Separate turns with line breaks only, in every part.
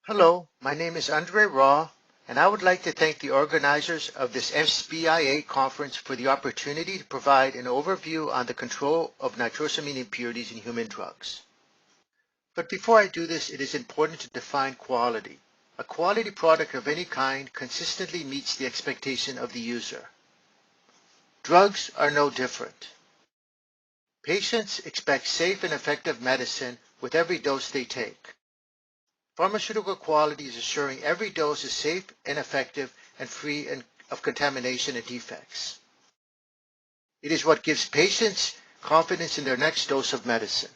Hello, my name is Andre Raw, and I would like to thank the organizers of this SBIA conference for the opportunity to provide an overview on the control of nitrosamine impurities in human drugs. But before I do this, it is important to define quality. A quality product of any kind consistently meets the expectation of the user. Drugs are no different. Patients expect safe and effective medicine with every dose they take. Pharmaceutical quality is assuring every dose is safe and effective and free of contamination and defects. It is what gives patients confidence in their next dose of medicine.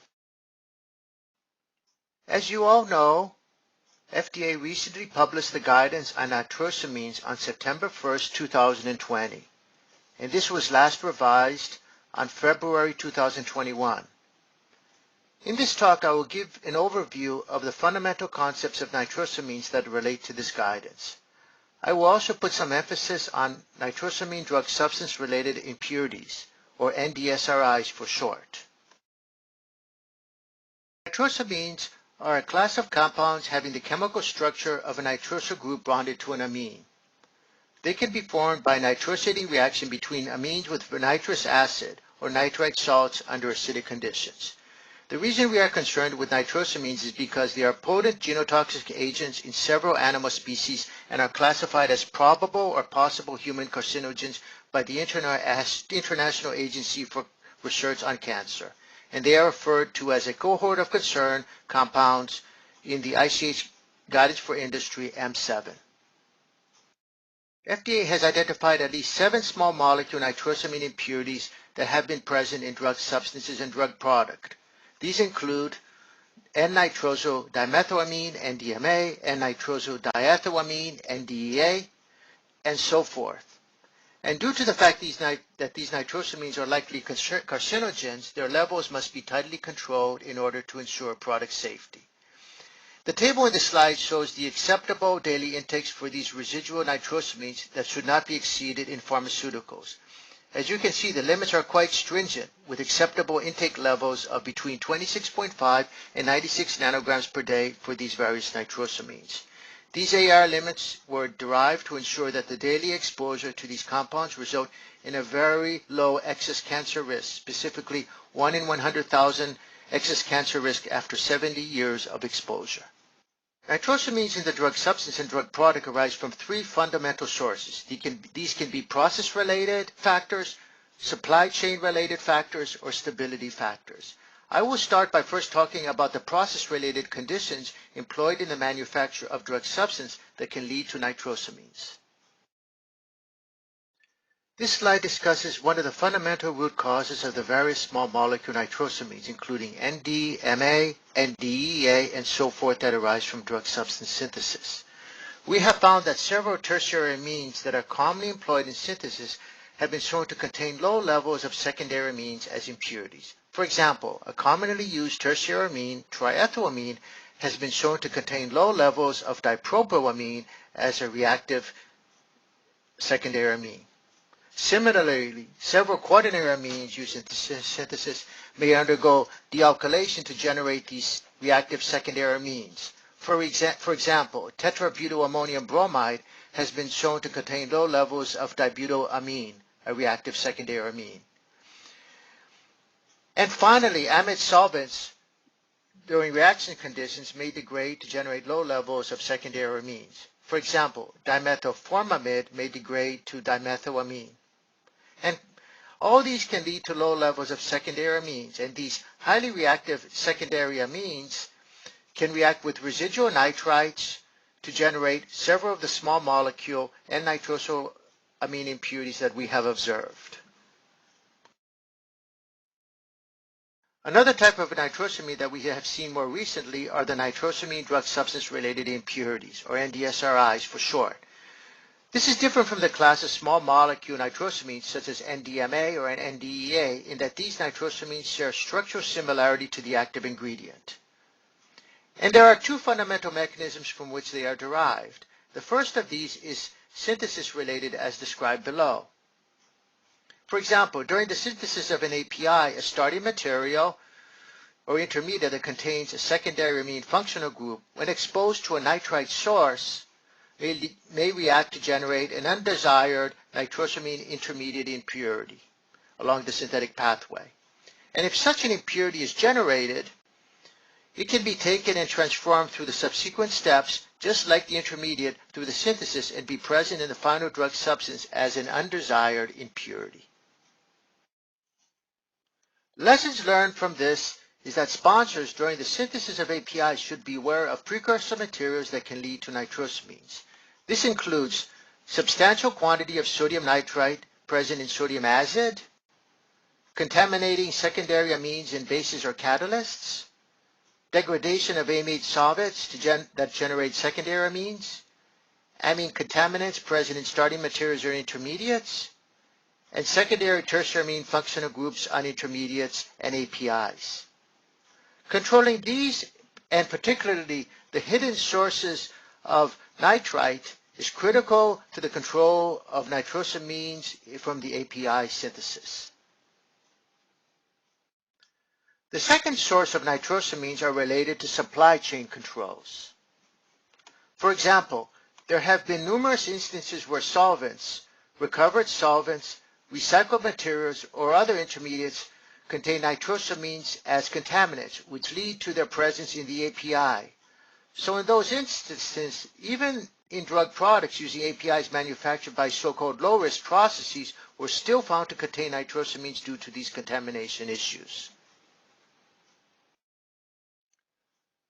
As you all know, FDA recently published the guidance on nitrosamines on September 1st, 2020, and this was last revised on February 2021. In this talk, I will give an overview of the fundamental concepts of nitrosamines that relate to this guidance. I will also put some emphasis on nitrosamine drug substance-related impurities, or NDSRIs for short. Nitrosamines are a class of compounds having the chemical structure of a nitrosyl group bonded to an amine. They can be formed by a nitrosating reaction between amines with nitrous acid or nitrite salts under acidic conditions. The reason we are concerned with nitrosamines is because they are potent genotoxic agents in several animal species and are classified as probable or possible human carcinogens by the International Agency for Research on Cancer, and they are referred to as a cohort of concern compounds in the ICH Guidance for Industry M7. FDA has identified at least 7 small molecule nitrosamine impurities that have been present in drug substances and drug product. These include N-nitrosyl dimethylamine, NDMA, N-nitrosyl diethylamine, NDEA, and so forth. And due to the fact that these nitrosamines are likely carcinogens, their levels must be tightly controlled in order to ensure product safety. The table in the slide shows the acceptable daily intakes for these residual nitrosamines that should not be exceeded in pharmaceuticals. As you can see, the limits are quite stringent, with acceptable intake levels of between 26.5 and 96 nanograms per day for these various nitrosamines. These AR limits were derived to ensure that the daily exposure to these compounds result in a very low excess cancer risk, specifically 1 in 100,000 excess cancer risk after 70 years of exposure. Nitrosamines in the drug substance and drug product arise from 3 fundamental sources. These can be process-related factors, supply chain-related factors, or stability factors. I will start by first talking about the process-related conditions employed in the manufacture of drug substance that can lead to nitrosamines. This slide discusses one of the fundamental root causes of the various small molecule nitrosamines, including ND, MA, NDEA, and so forth that arise from drug substance synthesis. We have found that several tertiary amines that are commonly employed in synthesis have been shown to contain low levels of secondary amines as impurities. For example, a commonly used tertiary amine, triethylamine, has been shown to contain low levels of dipropylamine as a reactive secondary amine. Similarly, several quaternary amines used in synthesis may undergo dealkylation to generate these reactive secondary amines. For example, tetrabutylammonium bromide has been shown to contain low levels of dibutylamine, a reactive secondary amine. And finally, amide solvents during reaction conditions may degrade to generate low levels of secondary amines. For example, dimethylformamide may degrade to dimethylamine. And all these can lead to low levels of secondary amines, and these highly reactive secondary amines can react with residual nitrites to generate several of the small molecule N-nitrosyl amine impurities that we have observed. Another type of nitrosamine that we have seen more recently are the nitrosamine drug substance-related impurities, or NDSRIs for short. This is different from the class of small molecule nitrosamines such as NDMA or NDEA in that these nitrosamines share structural similarity to the active ingredient. And there are 2 fundamental mechanisms from which they are derived. The first of these is synthesis-related as described below. For example, during the synthesis of an API, a starting material or intermediate that contains a secondary amine functional group, when exposed to a nitrite source, may react to generate an undesired nitrosamine intermediate impurity along the synthetic pathway. And if such an impurity is generated, it can be taken and transformed through the subsequent steps, just like the intermediate, through the synthesis and be present in the final drug substance as an undesired impurity. Lessons learned from this is that sponsors during the synthesis of APIs should be aware of precursor materials that can lead to nitrosamines. This includes substantial quantity of sodium nitrite present in sodium acid, contaminating secondary amines in bases or catalysts, degradation of amide solvents that generate secondary amines, amine contaminants present in starting materials or intermediates, and secondary tertiary amine functional groups on intermediates and APIs. Controlling these, and particularly the hidden sources of nitrite, is critical to the control of nitrosamines from the API synthesis. The second source of nitrosamines are related to supply chain controls. For example, there have been numerous instances where solvents, recovered solvents, recycled materials, or other intermediates contain nitrosamines as contaminants, which lead to their presence in the API. So in those instances, even in drug products using APIs manufactured by so-called low-risk processes, were still found to contain nitrosamines due to these contamination issues.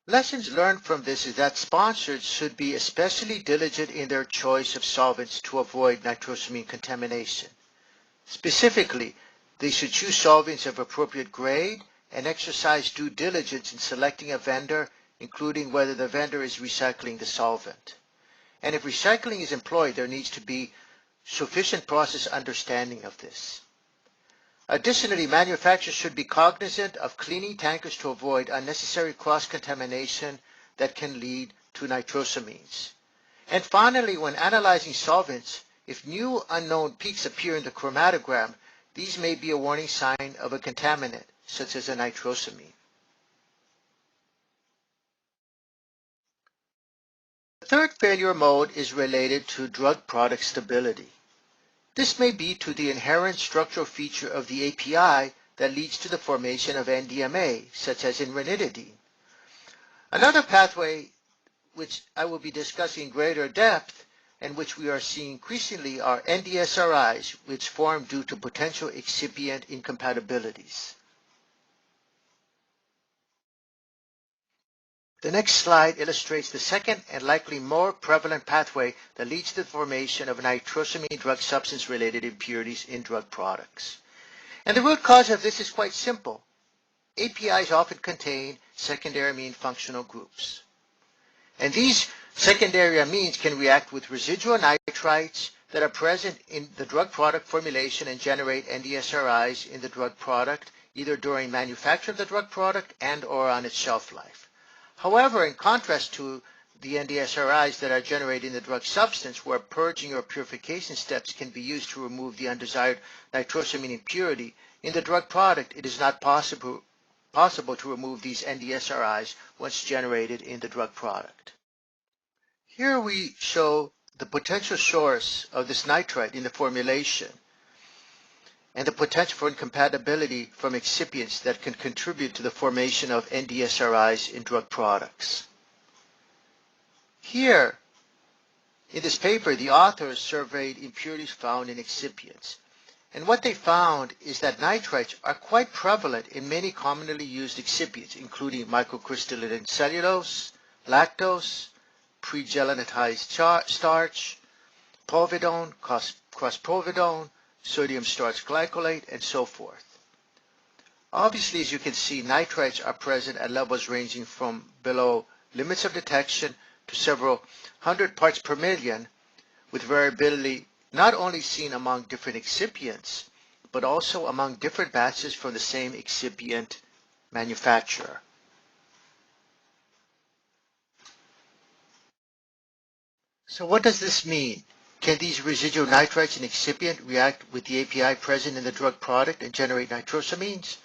Lessons learned from this is that sponsors should be especially diligent in their choice of solvents to avoid nitrosamine contamination. Specifically, they should choose solvents of appropriate grade and exercise due diligence in selecting a vendor, including whether the vendor is recycling the solvent. And if recycling is employed, there needs to be sufficient process understanding of this. Additionally, manufacturers should be cognizant of cleaning tankers to avoid unnecessary cross-contamination that can lead to nitrosamines. And finally, when analyzing solvents, if new unknown peaks appear in the chromatogram, these may be a warning sign of a contaminant, such as a nitrosamine. The third failure mode is related to drug product stability. This may be to the inherent structural feature of the API that leads to the formation of NDMA, such as in ranitidine. Another pathway, which I will be discussing in greater depth, and which we are seeing increasingly, are NDSRIs, which form due to potential excipient incompatibilities. The next slide illustrates the second and likely more prevalent pathway that leads to the formation of nitrosamine drug substance-related impurities in drug products. And the root cause of this is quite simple. APIs often contain secondary amine functional groups. And these secondary amines can react with residual nitrites that are present in the drug product formulation and generate NDSRIs in the drug product, either during manufacture of the drug product and or on its shelf life. However, in contrast to the NDSRIs that are generated in the drug substance, where purging or purification steps can be used to remove the undesired nitrosamine impurity, in the drug product it is not possible to remove these NDSRIs once generated in the drug product. Here we show the potential source of this nitrite in the formulation and the potential for incompatibility from excipients that can contribute to the formation of NDSRIs in drug products. Here, in this paper, the authors surveyed impurities found in excipients. And what they found is that nitrites are quite prevalent in many commonly used excipients, including microcrystalline cellulose, lactose, pre-gelatized starch, povidone, crosspovidone, sodium starch glycolate, and so forth. Obviously, as you can see, nitrites are present at levels ranging from below limits of detection to several hundred parts per million, with variability not only seen among different excipients, but also among different batches from the same excipient manufacturer. So what does this mean? Can these residual nitrites in excipient react with the API present in the drug product and generate nitrosamines?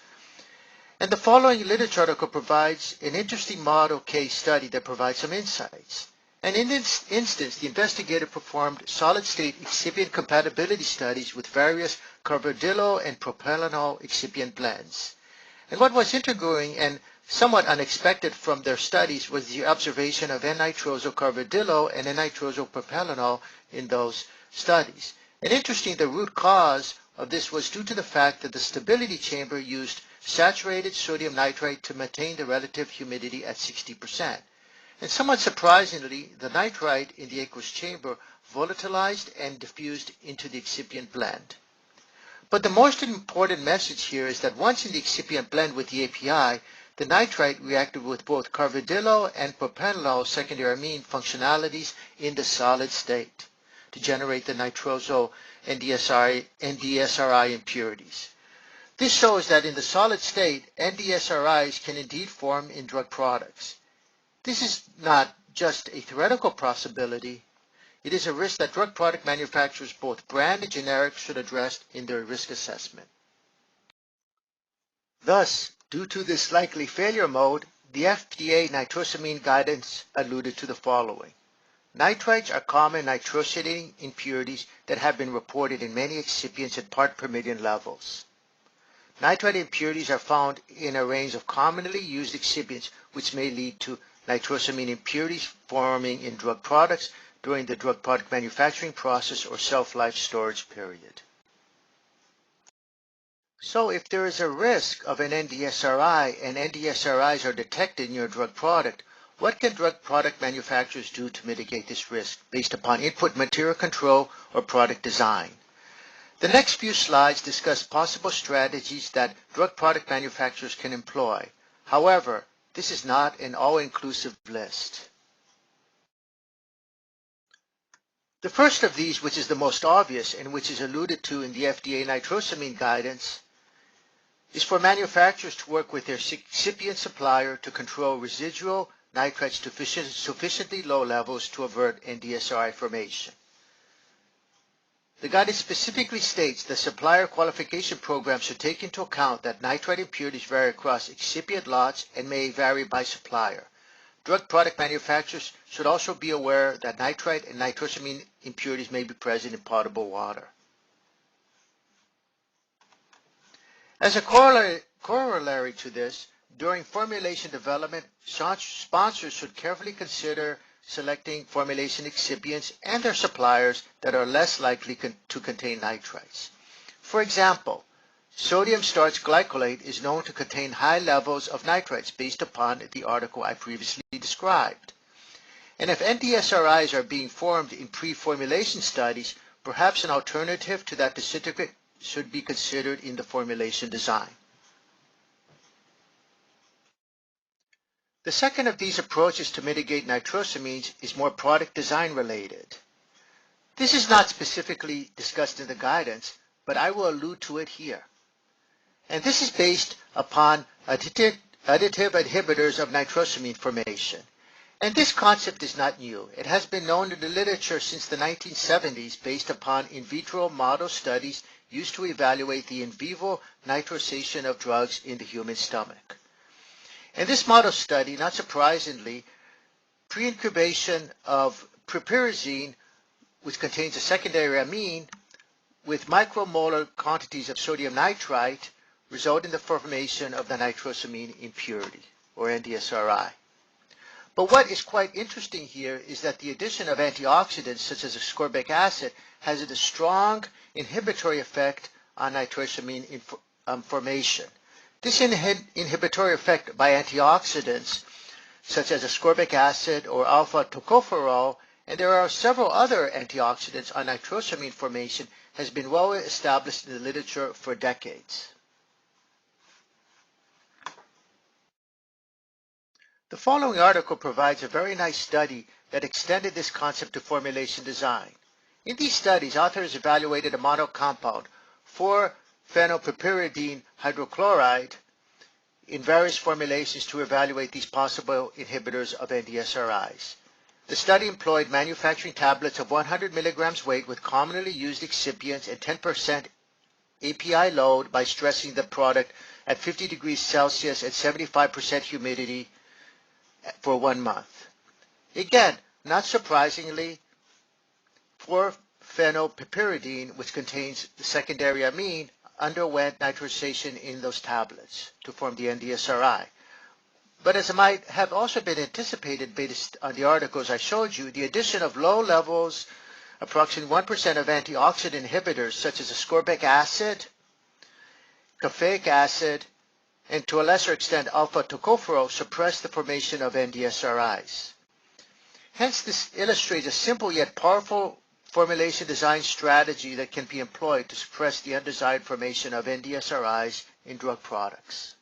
And the following literature article provides an interesting model case study that provides some insights. And in this instance, the investigator performed solid-state excipient compatibility studies with various carvedillo and propranolol excipient blends. And what was intriguing and somewhat unexpected from their studies was the observation of N-nitroso-carvedillo and N-nitroso-propranolol in those studies. And interesting, the root cause of this was due to the fact that the stability chamber used saturated sodium nitrite to maintain the relative humidity at 60%. And somewhat surprisingly, the nitrite in the aqueous chamber volatilized and diffused into the excipient blend. But the most important message here is that once in the excipient blend with the API, the nitrite reacted with both carvedillo and propranolol secondary amine functionalities in the solid state to generate the nitroso NDSRI impurities. This shows that in the solid state, NDSRIs can indeed form in drug products. This is not just a theoretical possibility. It is a risk that drug product manufacturers, both brand and generic, should address in their risk assessment. Thus, due to this likely failure mode, the FDA nitrosamine guidance alluded to the following. Nitrites are common nitrosating impurities that have been reported in many excipients at part per million levels. Nitrite impurities are found in a range of commonly used excipients, which may lead to nitrosamine impurities forming in drug products during the drug product manufacturing process or shelf-life storage period. So if there is a risk of an NDSRI and NDSRIs are detected in your drug product, what can drug product manufacturers do to mitigate this risk based upon input material control or product design? The next few slides discuss possible strategies that drug product manufacturers can employ. However, this is not an all-inclusive list. The first of these, which is the most obvious and which is alluded to in the FDA nitrosamine guidance, is for manufacturers to work with their excipient supplier to control residual nitrites to sufficiently low levels to avert NDSRI formation. The guidance specifically states that supplier qualification programs should take into account that nitrite impurities vary across excipient lots and may vary by supplier. Drug product manufacturers should also be aware that nitrite and nitrosamine impurities may be present in potable water. As a corollary to this, during formulation development, sponsors should carefully consider selecting formulation excipients and their suppliers that are less likely to contain nitrites. For example, sodium starch glycolate is known to contain high levels of nitrites based upon the article I previously described. And if NDSRIs are being formed in pre-formulation studies, perhaps an alternative to that disintegrate should be considered in the formulation design. The second of these approaches to mitigate nitrosamines is more product design related. This is not specifically discussed in the guidance, but I will allude to it here. And this is based upon additive inhibitors of nitrosamine formation. And this concept is not new. It has been known in the literature since the 1970s based upon in vitro model studies used to evaluate the in vivo nitrosation of drugs in the human stomach. In this model study, not surprisingly, pre-incubation of piperazine, which contains a secondary amine, with micromolar quantities of sodium nitrite, result in the formation of the nitrosamine impurity, or NDSRI. But what is quite interesting here is that the addition of antioxidants, such as ascorbic acid, has a strong inhibitory effect on nitrosamine formation. This inhibitory effect by antioxidants, such as ascorbic acid or alpha-tocopherol, and there are several other antioxidants on nitrosamine formation, has been well established in the literature for decades. The following article provides a very nice study that extended this concept to formulation design. In these studies, authors evaluated a model compound, 4-phenylpiperidine hydrochloride, in various formulations to evaluate these possible inhibitors of NDSRIs. The study employed manufacturing tablets of 100 milligrams weight with commonly used excipients and 10% API load by stressing the product at 50 degrees Celsius at 75% humidity for 1 month. Again, not surprisingly, 4-phenylpiperidine, which contains the secondary amine, underwent nitration in those tablets to form the NDSRI. But as might have also been anticipated based on the articles I showed you, the addition of low levels, approximately 1% of antioxidant inhibitors such as ascorbic acid, caffeic acid, and to a lesser extent alpha-tocopherol suppress the formation of NDSRIs. Hence, this illustrates a simple yet powerful formulation design strategy that can be employed to suppress the undesired formation of NDSRIs in drug products.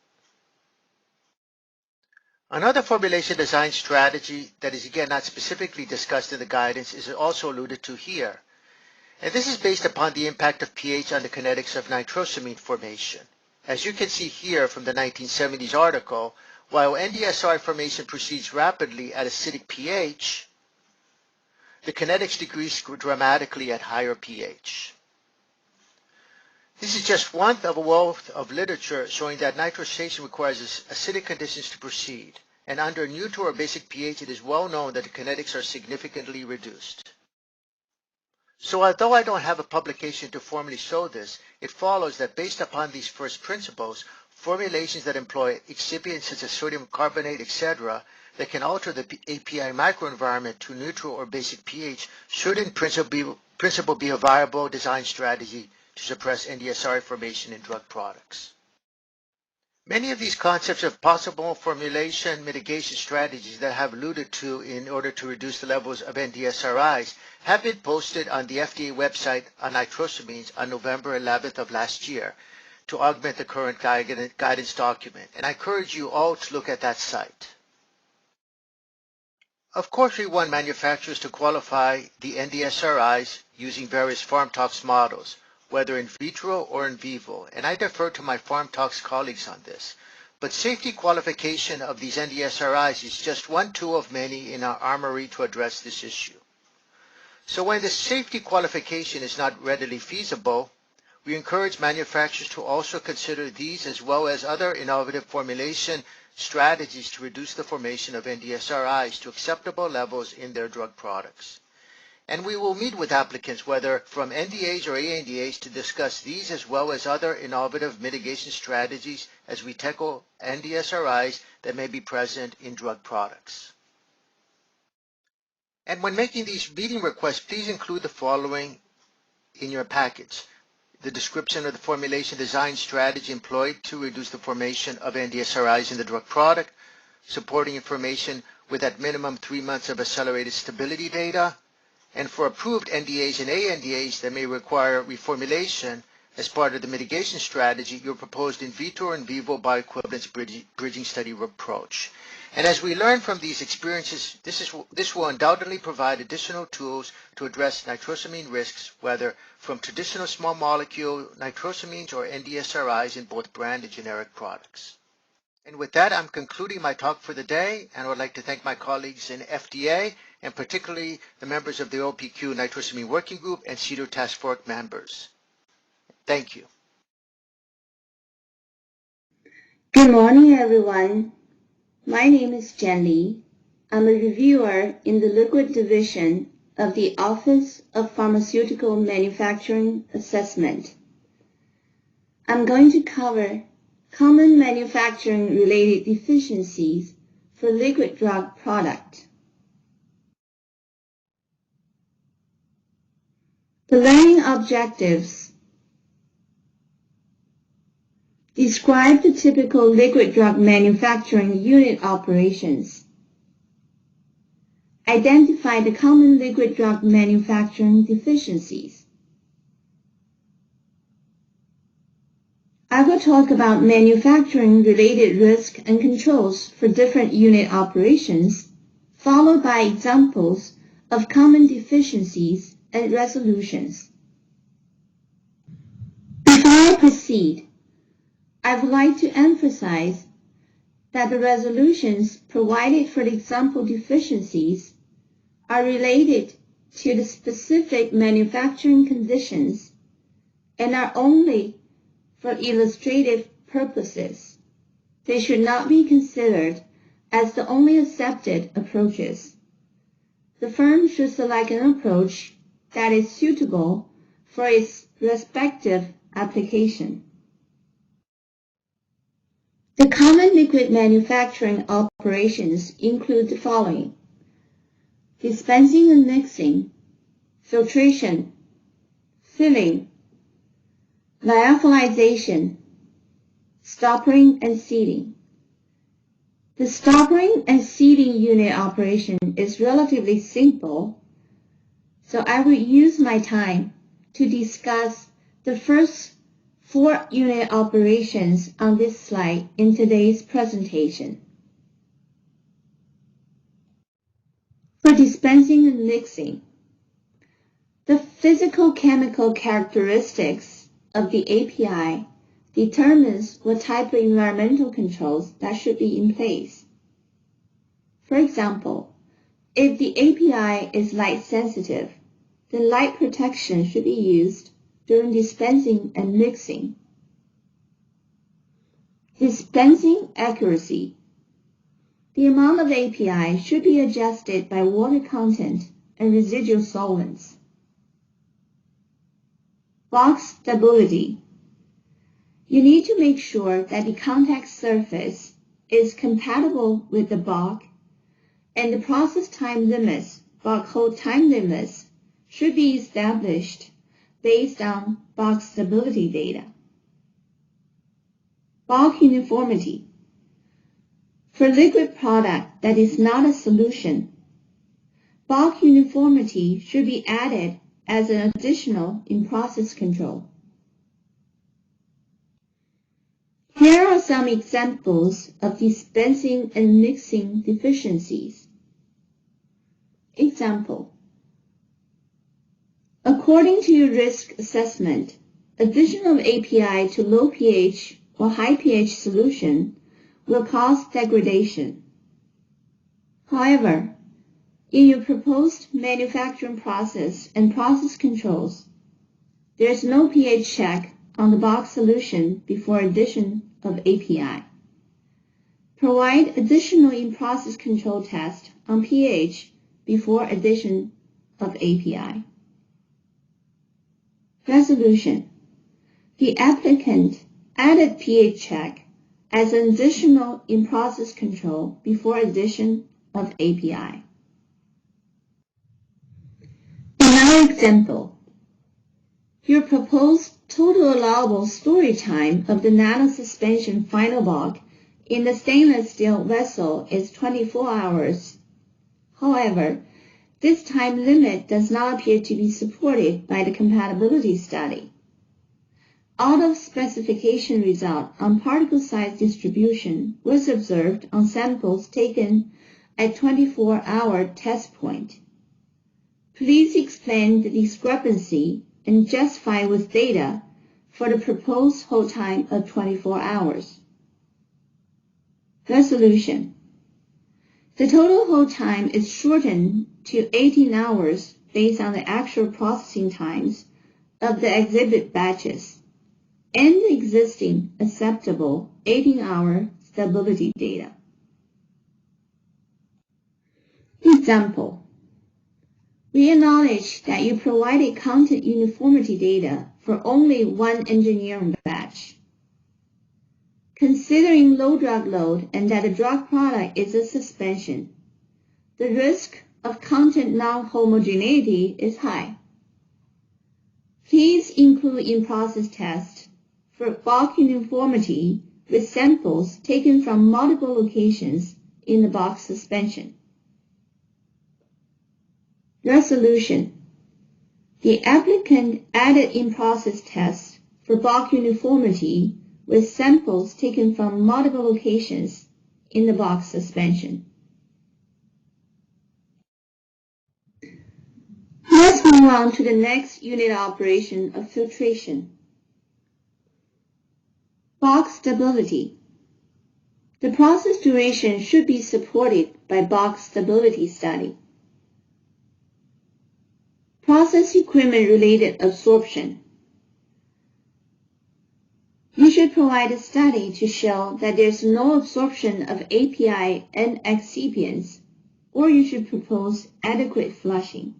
Another formulation design strategy that is again not specifically discussed in the guidance is also alluded to here. And this is based upon the impact of pH on the kinetics of nitrosamine formation. As you can see here from the 1970s article, while NDSRI formation proceeds rapidly at acidic pH, the kinetics decrease dramatically at higher pH. This is just one of a wealth of literature showing that nitration requires acidic conditions to proceed, and under neutral or basic pH it is well known that the kinetics are significantly reduced. So although I don't have a publication to formally show this, it follows that based upon these first principles, formulations that employ excipients such as sodium carbonate, etc., that can alter the API microenvironment to neutral or basic pH should in principle be a viable design strategy to suppress NDSRI formation in drug products. Many of these concepts of possible formulation mitigation strategies that I have alluded to in order to reduce the levels of NDSRIs have been posted on the FDA website on nitrosamines on November 11th of last year to augment the current guidance document, and I encourage you all to look at that site. Of course, we want manufacturers to qualify the NDSRIs using various PharmTox models, whether in vitro or in vivo, and I defer to my PharmTox colleagues on this. But safety qualification of these NDSRIs is just one tool of many in our armory to address this issue. So when the safety qualification is not readily feasible, we encourage manufacturers to also consider these as well as other innovative formulation strategies to reduce the formation of NDSRIs to acceptable levels in their drug products. And we will meet with applicants, whether from NDAs or ANDAs, to discuss these as well as other innovative mitigation strategies as we tackle NDSRIs that may be present in drug products. And when making these meeting requests, please include the following in your package: the description of the formulation design strategy employed to reduce the formation of NDSRIs in the drug product, supporting information with at minimum 3 months of accelerated stability data, and for approved NDAs and ANDAs that may require reformulation as part of the mitigation strategy, your proposed in vitro or in vivo bioequivalence bridging study approach. And as we learn from these experiences, this will undoubtedly provide additional tools to address nitrosamine risks, whether from traditional small molecule nitrosamines or NDSRIs in both brand and generic products. And with that, I'm concluding my talk for the day, and I would like to thank my colleagues in FDA, and particularly the members of the OPQ Nitrosamine Working Group and CDER Task Force members. Thank you.
Good morning, everyone. My name is Jen Lee. I'm a reviewer in the Liquid Division of the Office of Pharmaceutical Manufacturing Assessment. I'm going to cover common manufacturing-related deficiencies for liquid drug product. The learning objectives describe the typical liquid drug manufacturing unit operations. Identify the common liquid drug manufacturing deficiencies. I will talk about manufacturing-related risk and controls for different unit operations, followed by examples of common deficiencies and resolutions. Before I proceed, I would like to emphasize that the resolutions provided for the example deficiencies are related to the specific manufacturing conditions and are only for illustrative purposes. They should not be considered as the only accepted approaches. The firm should select an approach that is suitable for its respective application. The common liquid manufacturing operations include the following: dispensing and mixing, filtration, filling, lyophilization, stoppering and sealing. The stoppering and sealing unit operation is relatively simple, so I will use my time to discuss the first 4 unit operations on this slide in today's presentation. For dispensing and mixing, the physical-chemical characteristics of the API determines what type of environmental controls that should be in place. For example, if the API is light sensitive, then light protection should be used during dispensing and mixing. Dispensing accuracy. The amount of API should be adjusted by water content and residual solvents. Box stability. You need to make sure that the contact surface is compatible with the box, and the process time limits, box hold time limits, should be established based on box stability data. Bulk uniformity. For liquid product that is not a solution, bulk uniformity should be added as an additional in process control. Here are some examples of dispensing and mixing deficiencies. Example: according to your risk assessment, addition of API to low pH or high pH solution will cause degradation. However, in your proposed manufacturing process and process controls, there is no pH check on the box solution before addition of API. Provide additional in-process control test on pH before addition of API. Resolution. The applicant added pH check as an additional in-process control before addition of API. Another example. Your proposed total allowable storage time of the nanosuspension final bulk in the stainless steel vessel is 24 hours. However, this time limit does not appear to be supported by the compatibility study. Out-of-specification result on particle size distribution was observed on samples taken at 24-hour test point. Please explain the discrepancy and justify with data for the proposed hold time of 24 hours. Resolution. The total hold time is shortened to 18 hours based on the actual processing times of the exhibit batches and the existing acceptable 18-hour stability data. Example. We acknowledge that you provided content uniformity data for only one engineering batch. Considering low drug load and that the drug product is a suspension, the risk of content non-homogeneity is high. Please include in-process tests for bulk uniformity with samples taken from multiple locations in the box suspension. Resolution. The applicant added in-process tests for bulk uniformity with samples taken from multiple locations in the box suspension. Let's move on to the next unit operation of filtration. Box stability. The process duration should be supported by box stability study. Process equipment related absorption. You should provide a study to show that there's no absorption of API and excipients, or you should propose adequate flushing.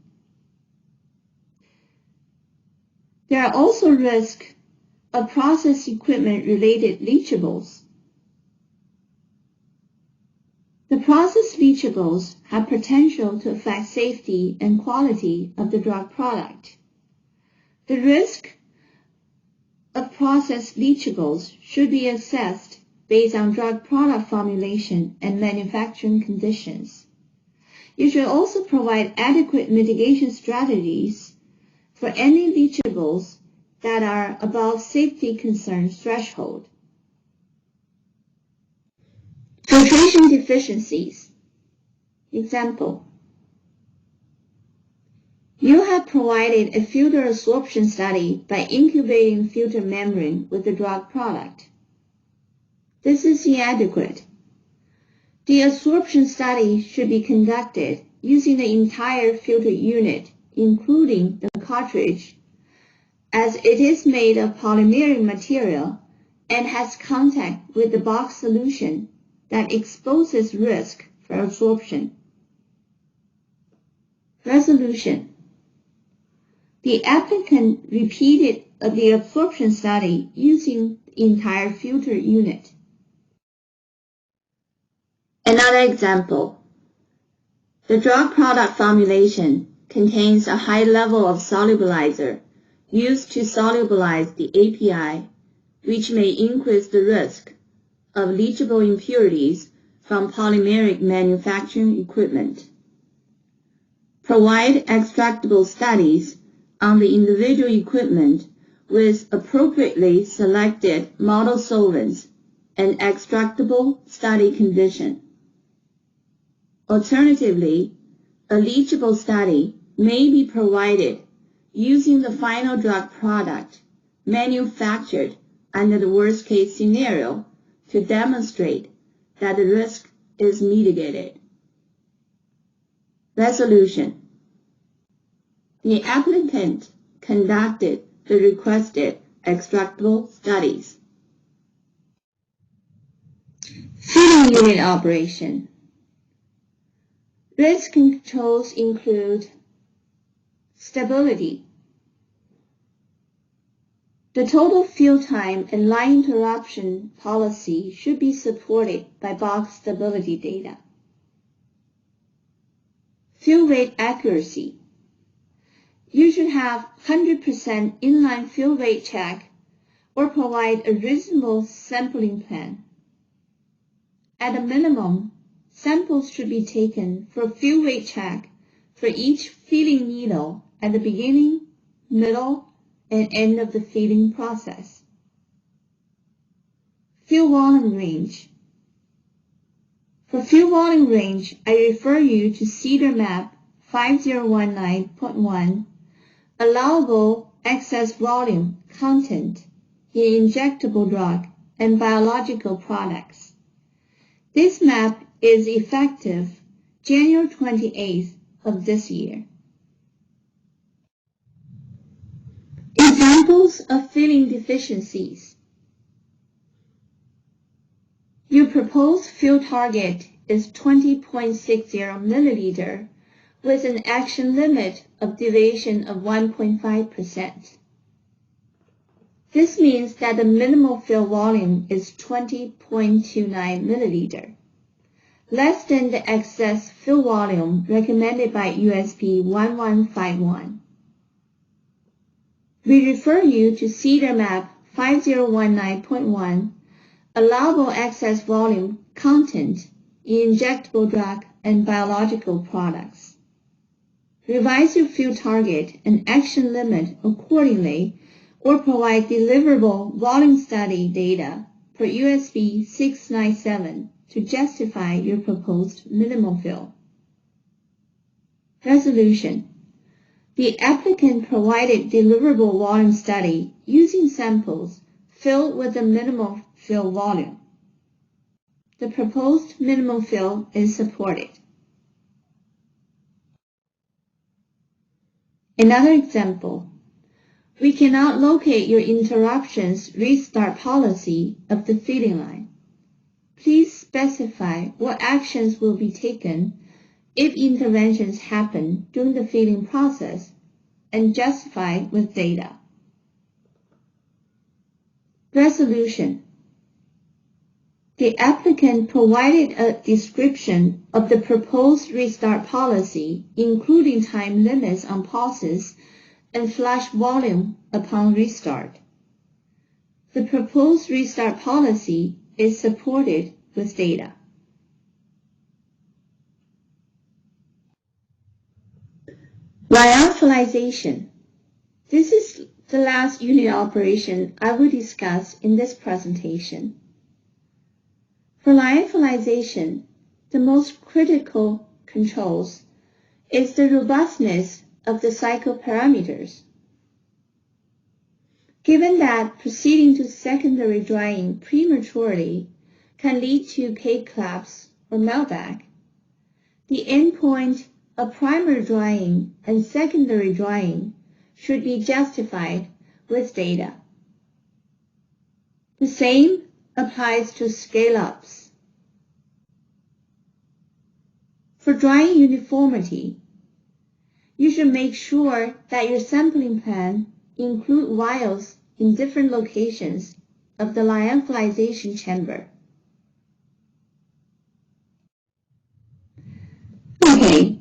There are also risks of process equipment-related leachables. The process leachables have potential to affect safety and quality of the drug product. The risk of process leachables should be assessed based on drug product formulation and manufacturing conditions. You should also provide adequate mitigation strategies for any leachables that are above safety concern threshold. Filtration deficiencies. Example: you have provided a filter absorption study by incubating filter membrane with the drug product. This is inadequate. The absorption study should be conducted using the entire filter unit, including the cartridge, as it is made of polymeric material and has contact with the box solution that exposes risk for absorption. Resolution: the applicant repeated the absorption study using the entire filter unit. Another example: the drug product formulation contains a high level of solubilizer used to solubilize the API, which may increase the risk of leachable impurities from polymeric manufacturing equipment. Provide extractable studies on the individual equipment with appropriately selected model solvents and extractable study condition. Alternatively, a leachable study may be provided using the final drug product manufactured under the worst-case scenario to demonstrate that the risk is mitigated. Resolution: the applicant conducted the requested extractable studies. Filling unit operation. Risk controls include stability. The total fill time and line interruption policy should be supported by box stability data. Fill rate accuracy. You should have 100% inline fill rate check or provide a reasonable sampling plan. At a minimum, samples should be taken for fill rate check for each filling needle at the beginning, middle, and end of the filling process. Fill volume range. For fill volume range, I refer you to CDER map 5019.1, allowable excess volume content in injectable drug and biological products. This map is effective January 28th of this year. Examples of filling deficiencies. Your proposed fill target is 20.60 milliliter with an action limit of deviation of 1.5%. This means that the minimal fill volume is 20.29 milliliter, less than the excess fill volume recommended by USP 1151. We refer you to CDER map 5019.1, allowable excess volume content in injectable drug and biological products. Revise your fill target and action limit accordingly, or provide deliverable volume study data per USP 697 to justify your proposed minimal fill. Resolution: the applicant provided deliverable volume study using samples filled with the minimal fill volume. The proposed minimum fill is supported. Another example: we cannot locate your interruptions restart policy of the filling line. Please specify what actions will be taken if interventions happen during the filling process and justify with data. Resolution. The applicant provided a description of the proposed restart policy, including time limits on pauses and flush volume upon restart. The proposed restart policy is supported with data. Lyophilization. This is the last unit operation I will discuss in this presentation. For lyophilization, the most critical controls is the robustness of the cycle parameters. Given that proceeding to secondary drying prematurely can lead to cake collapse or meltback, the endpoint of primary drying and secondary drying should be justified with data. The same applies to scale-ups. For drying uniformity, you should make sure that your sampling plan includes vials in different locations of the lyophilization chamber. Okay,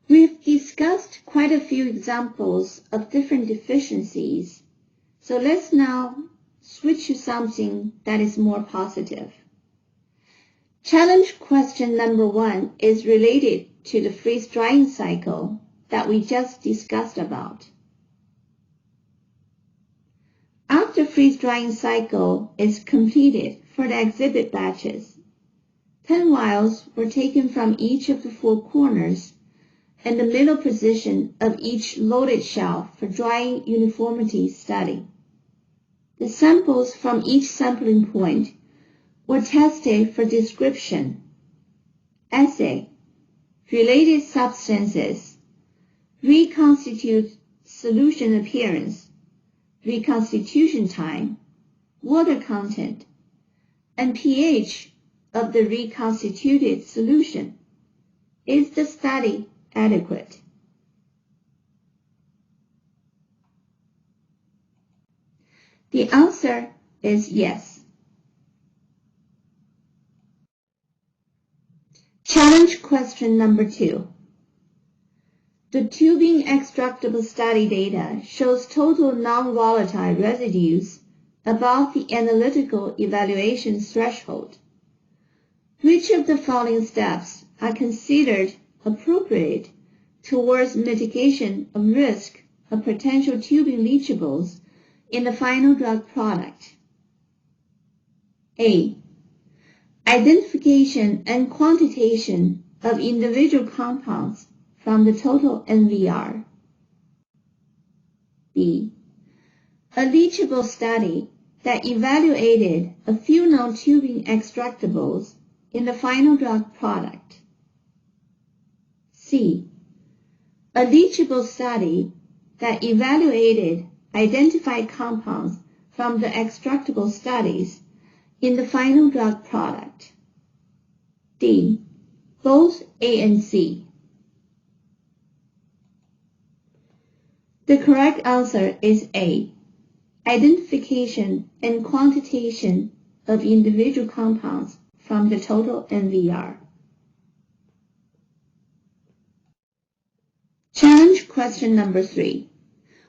we've discussed quite a few examples of different deficiencies, so let's now switch to something that is more positive. Challenge question number 1 is related to the freeze-drying cycle that we just discussed about. After freeze-drying cycle is completed for the exhibit batches, 10 vials were taken from each of the 4 corners and the middle position of each loaded shelf for drying uniformity study. The samples from each sampling point were tested for description, assay, related substances, reconstitute solution appearance, reconstitution time, water content, and pH of the reconstituted solution. Is the study adequate? The answer is yes. Challenge question number 2. The tubing extractable study data shows total non-volatile residues above the analytical evaluation threshold. Which of the following steps are considered appropriate towards mitigation of risk of potential tubing leachables in the final drug product? A. Identification and quantitation of individual compounds from the total NVR. B. A leachable study that evaluated a few non-tubing extractables in the final drug product. C. A leachable study that evaluated identified compounds from the extractable studies in the final drug product. D. Both A and C. The correct answer is A. Identification and quantitation of individual compounds from the total NVR. Challenge question number 3.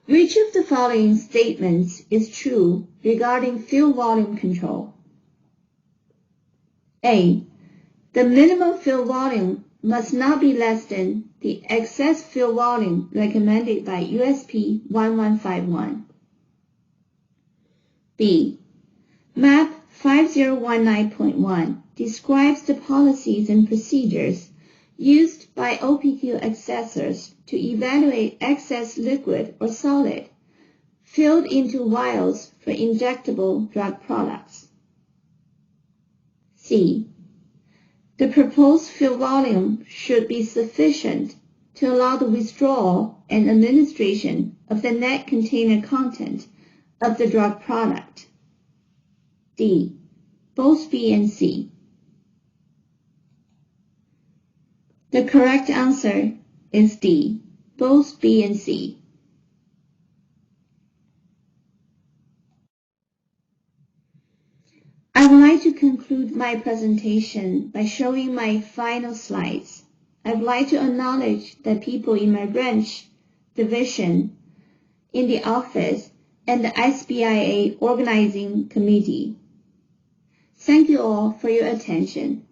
Which of the following statements is true regarding fill volume control? A. The minimum fill volume must not be less than the excess fill volume recommended by USP 1151. B. MAP 5019.1 describes the policies and procedures used by OPQ accessors to evaluate excess liquid or solid filled into vials for injectable drug products. C. The proposed fill volume should be sufficient to allow the withdrawal and administration of the net container content of the drug product. D. Both B and C. The correct answer is D. Both B and C. I would like to conclude my presentation by showing my final slides. I would like to acknowledge the people in my branch, division, in the office, and the SBIA organizing committee. Thank you all for your attention.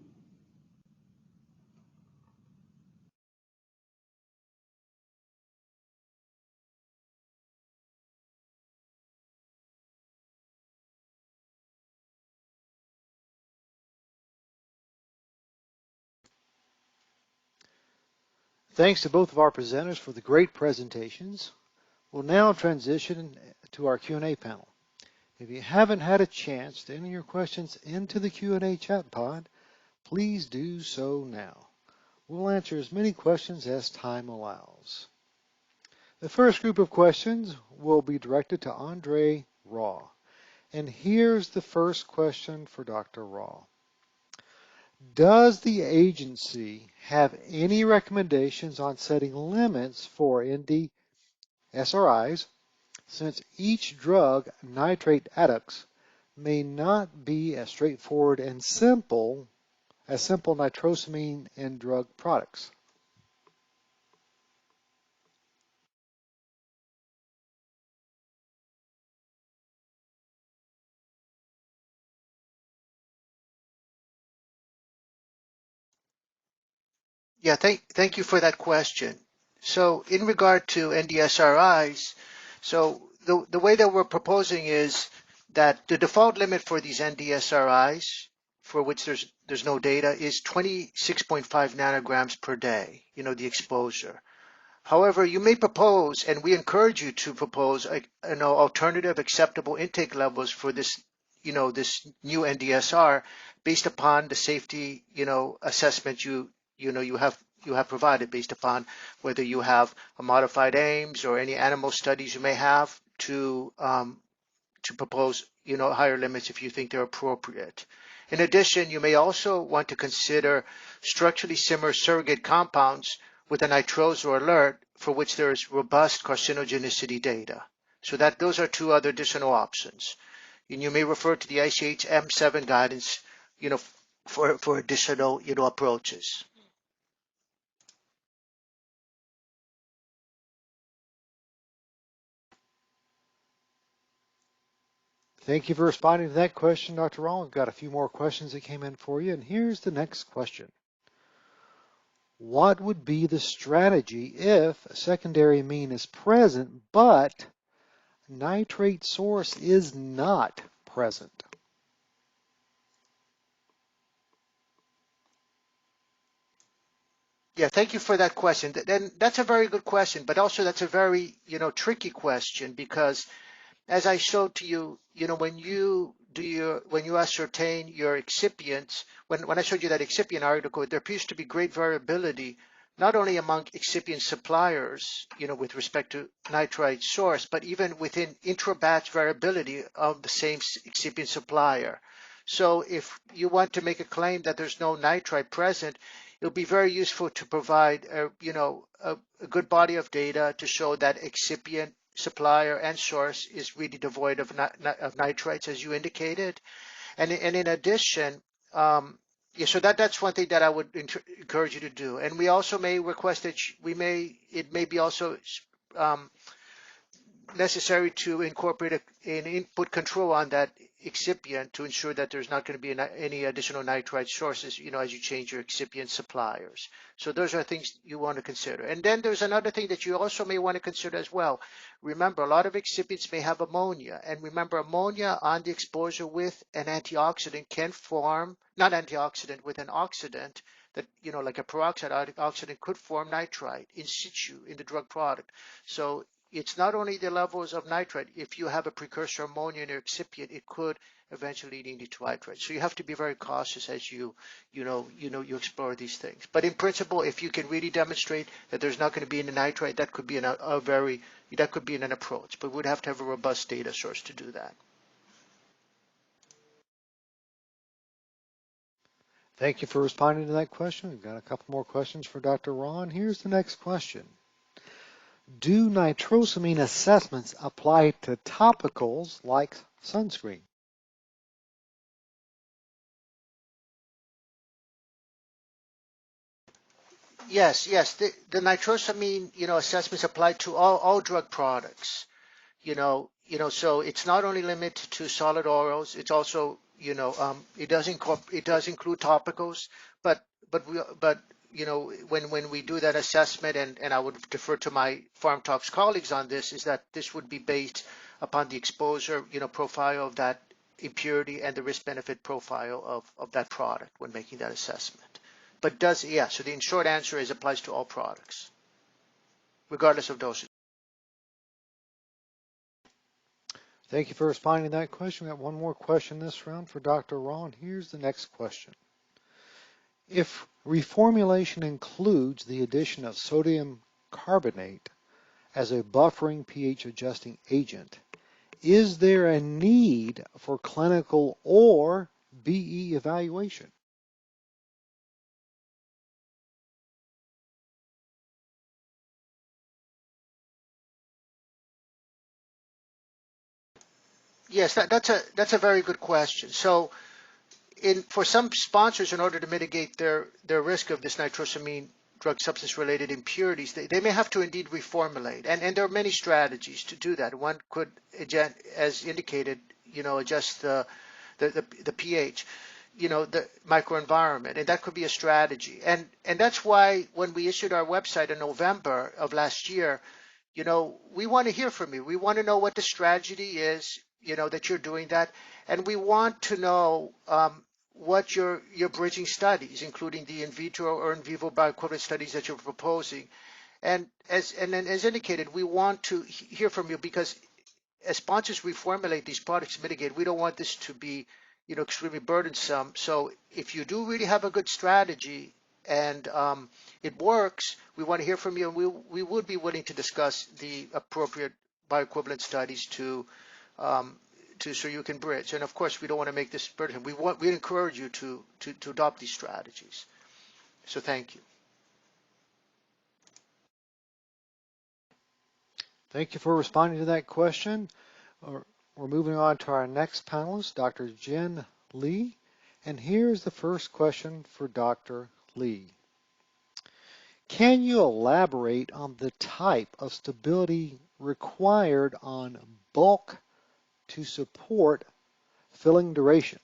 Thanks to both of our presenters for the great presentations. We'll now transition to our Q&A panel. If you haven't had a chance to enter your questions into the Q&A chat pod, please do so now. We'll answer as many questions as time allows. The first group of questions will be directed to Andre Raw. And here's the first question for Dr. Raw. Does the agency have any recommendations on setting limits for NDSRIs, since each drug nitrate adducts may not be as straightforward and simple as simple nitrosamine and drug products?
Yeah, thank you for that question. So in regard to NDSRIs, so the way that we're proposing is that the default limit for these NDSRIs, for which there's no data, is 26.5 nanograms per day, the exposure. However, you may propose, and we encourage you to propose, alternative acceptable intake levels for this, this new NDSR based upon the safety, assessment you have provided, based upon whether you have a modified Ames or any animal studies you may have to propose, higher limits if you think they're appropriate. In addition, you may also want to consider structurally similar surrogate compounds with a nitroso alert for which there is robust carcinogenicity data. So those are two other additional options. And you may refer to the ICH M7 guidance, for additional, approaches.
Thank you for responding to that question, Dr. Raw. We've got a few more questions that came in for you, and here's the next question. What would be the strategy if a secondary amine is present, but nitrate source is not present?
Yeah, thank you for that question. Then that's a very good question, but also that's a very, tricky question, because as I showed to you, when you ascertain your excipients, when I showed you that excipient article, there appears to be great variability, not only among excipient suppliers, with respect to nitrite source, but even within intra-batch variability of the same excipient supplier. So if you want to make a claim that there's no nitrite present, it'll be very useful to provide a good body of data to show that excipient supplier and source is really devoid of nitrites, as you indicated. And in addition, so that's one thing that I would encourage you to do. And we also may request that it may be also necessary to incorporate an input control on that excipient to ensure that there's not going to be any additional nitrite sources, as you change your excipient suppliers. So those are things you want to consider. And then there's another thing that you also may want to consider as well. Remember, a lot of excipients may have ammonia. And remember, ammonia on the exposure with an antioxidant can form, not antioxidant, with an oxidant that, like a peroxide oxidant could form nitrite in situ in the drug product. So it's not only the levels of nitrite. If you have a precursor ammonia in your excipient, it could eventually lead into nitrite. So you have to be very cautious as you explore these things. But in principle, if you can really demonstrate that there's not going to be any nitrite, that could be an approach. But we'd have to have a robust data source to do that.
Thank you for responding to that question. We've got a couple more questions for Dr. Ron. Here's the next question. Do nitrosamine assessments apply to topicals like sunscreen?
Yes. The nitrosamine, assessments apply to all drug products. So it's not only limited to solid oils. It's also, it does include topicals, but when we do that assessment, and I would defer to my PharmTalks colleagues on this, is that this would be based upon the exposure, profile of that impurity and the risk-benefit profile of that product when making that assessment. But so the short answer is applies to all products, regardless of dosage.
Thank you for responding to that question. We got one more question this round for Dr. Ron. Here's the next question. If reformulation includes the addition of sodium carbonate as a buffering pH adjusting agent, is there a need for clinical or BE evaluation?
Yes, that's a very good question. So, for some sponsors, in order to mitigate their risk of this nitrosamine drug substance-related impurities, they may have to indeed reformulate, and there are many strategies to do that. One could, as indicated, adjust the pH, the microenvironment, and that could be a strategy. And that's why when we issued our website in November of last year, we want to hear from you. We want to know what the strategy is, that you're doing that, and we want to know what your bridging studies, including the in vitro or in vivo bioequivalent studies that you're proposing. And as indicated, we want to hear from you, because as sponsors reformulate these products to mitigate, we don't want this to be extremely burdensome. So if you do really have a good strategy and it works, we want to hear from you, and we would be willing to discuss the appropriate bioequivalent studies so you can bridge. And of course, we don't want to make this burdensome. We encourage you to adopt these strategies. So thank you.
Thank you for responding to that question. We're moving on to our next panelist, Dr. Jen Lee. And here's the first question for Dr. Lee. Can you elaborate on the type of stability required on bulk to support filling duration?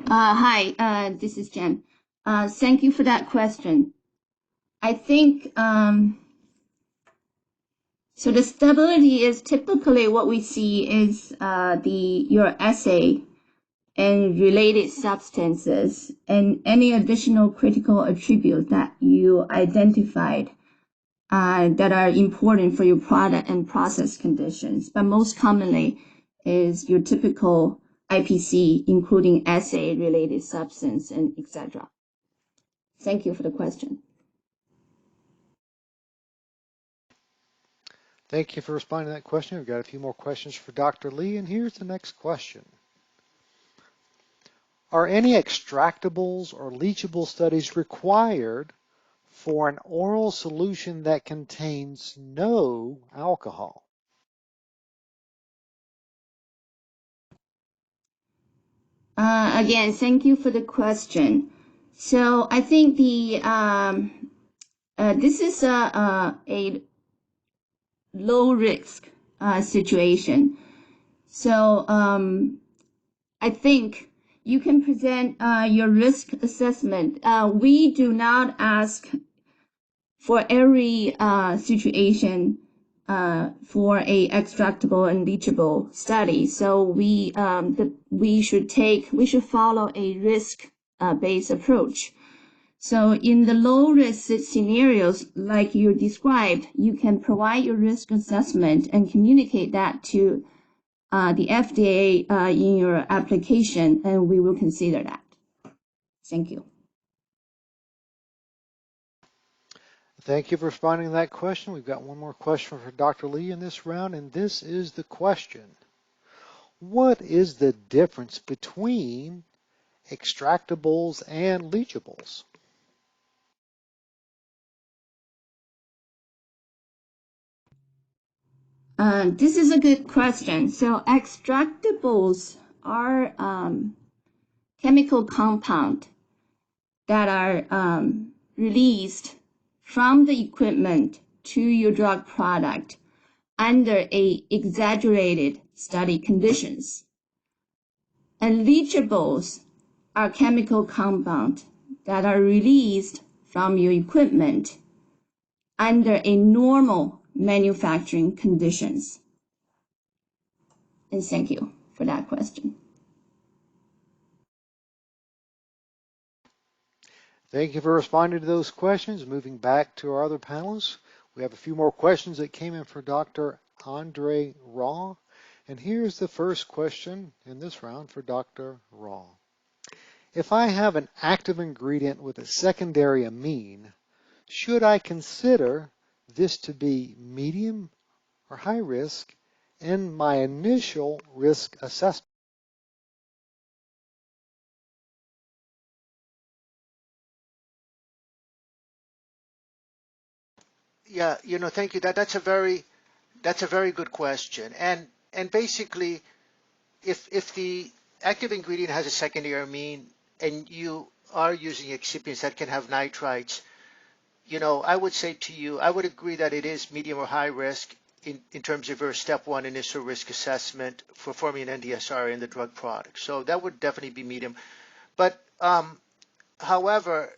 Hi, this is Jen. Thank you for that question. I think so. The stability is typically what we see is your assay and related substances and any additional critical attributes that you identified that are important for your product and process conditions. But most commonly is your typical IPC, including assay related substance and etc. Thank you for the question.
Thank you for responding to that question. We've got a few more questions for Dr. Lee, and here's the next question. Are any extractables or leachable studies required for an oral solution that contains no alcohol?
Again, thank you for the question. So I think this is a low risk situation. So I think you can present your risk assessment. We do not ask for every situation for a extractable and leachable study. So we should follow a risk based approach. So in the low-risk scenarios, like you described, you can provide your risk assessment and communicate that to the FDA in your application, and we will consider that. Thank you.
Thank you for responding to that question. We've got one more question for Dr. Lee in this round, and this is the question. What is the difference between extractables and leachables?
This is a good question. So extractables are chemical compound that are released from the equipment to your drug product under exaggerated study conditions. And leachables are chemical compound that are released from your equipment under a normal manufacturing conditions. And thank you for that question.
Thank you for responding to those questions. Moving back to our other panelists, we have a few more questions that came in for Dr. Andre Raw. And here's the first question in this round for Dr. Raw. If I have an active ingredient with a secondary amine, should I consider this to be medium or high risk in my initial risk assessment?
Yeah, thank you. That's a very good question. And basically, if the active ingredient has a secondary amine and you are using excipients that can have nitrites, I would say to you, I would agree that it is medium or high risk in terms of your step one initial risk assessment for forming an NDSR in the drug product. So that would definitely be medium. But however,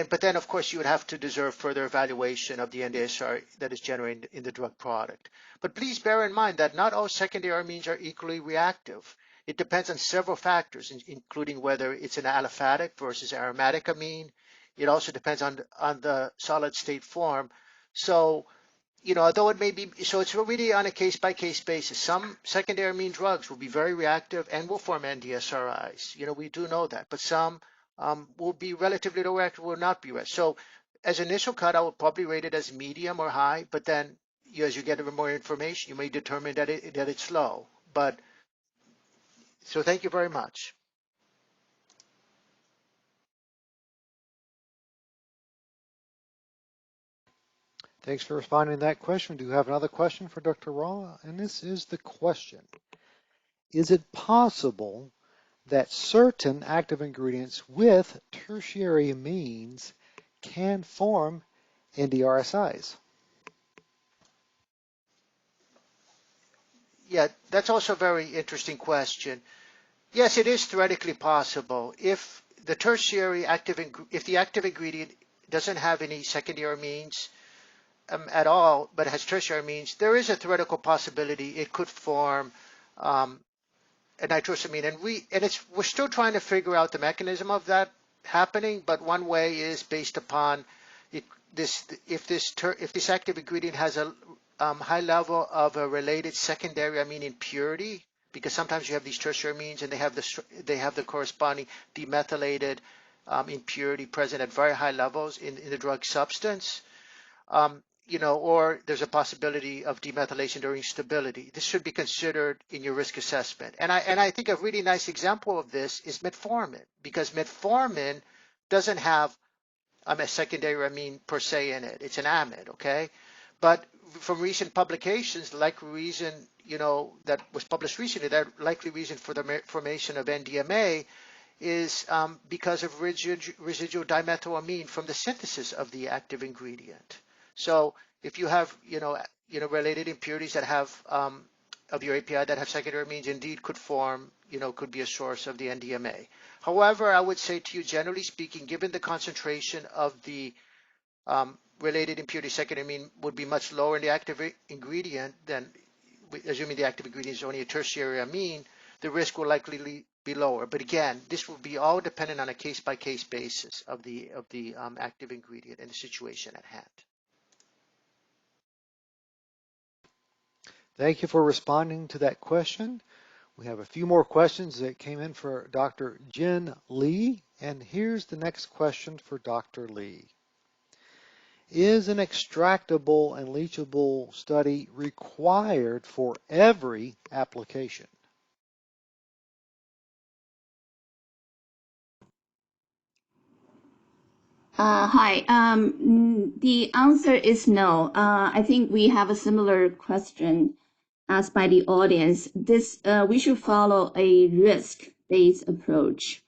but then of course you would have to deserve further evaluation of the NDSR that is generated in the drug product. But please bear in mind that not all secondary amines are equally reactive. It depends on several factors, including whether it's an aliphatic versus aromatic amine. It also depends on the solid state form. So, although it may be, so it's really on a case-by-case basis. Some secondary amine drugs will be very reactive and will form NDSRIs. We do know that, but some will be relatively low reactive, will not be reactive. So as initial cut, I would probably rate it as medium or high, but then as you get more information, you may determine that it's low. But so thank you very much.
Thanks for responding to that question. We do have another question for Dr. Raw, and this is the question. Is it possible that certain active ingredients with tertiary amines can form NDRSIs?
Yeah, that's also a very interesting question. Yes, it is theoretically possible. If the tertiary if the active ingredient doesn't have any secondary amines at all, but has tertiary amines, there is a theoretical possibility it could form a nitrosamine. And we're still trying to figure out the mechanism of that happening. But one way is based upon if this active ingredient has a high level of a related secondary amine impurity, because sometimes you have these tertiary amines and they have the corresponding demethylated impurity present at very high levels in the drug substance. Or there's a possibility of demethylation during stability. This should be considered in your risk assessment. And I think a really nice example of this is metformin, because metformin doesn't have a secondary amine per se in it. It's an amide, okay? But from recent publications, the likely reason, that was published recently, that likely reason for the formation of NDMA is because of residual dimethylamine from the synthesis of the active ingredient. So if you have, related impurities that have of your API that have secondary amines, indeed could form, could be a source of the NDMA. However, I would say to you, generally speaking, given the concentration of the related impurity secondary amine would be much lower in the active ingredient than, assuming the active ingredient is only a tertiary amine, the risk will likely be lower. But again, this will be all dependent on a case-by-case basis of the active ingredient and the situation at hand.
Thank you for responding to that question. We have a few more questions that came in for Dr. Jen Lee, and here's the next question for Dr. Lee. Is an extractable and leachable study required for every application?
Hi. The answer is no. I think we have a similar question asked by the audience. We should follow a risk-based approach.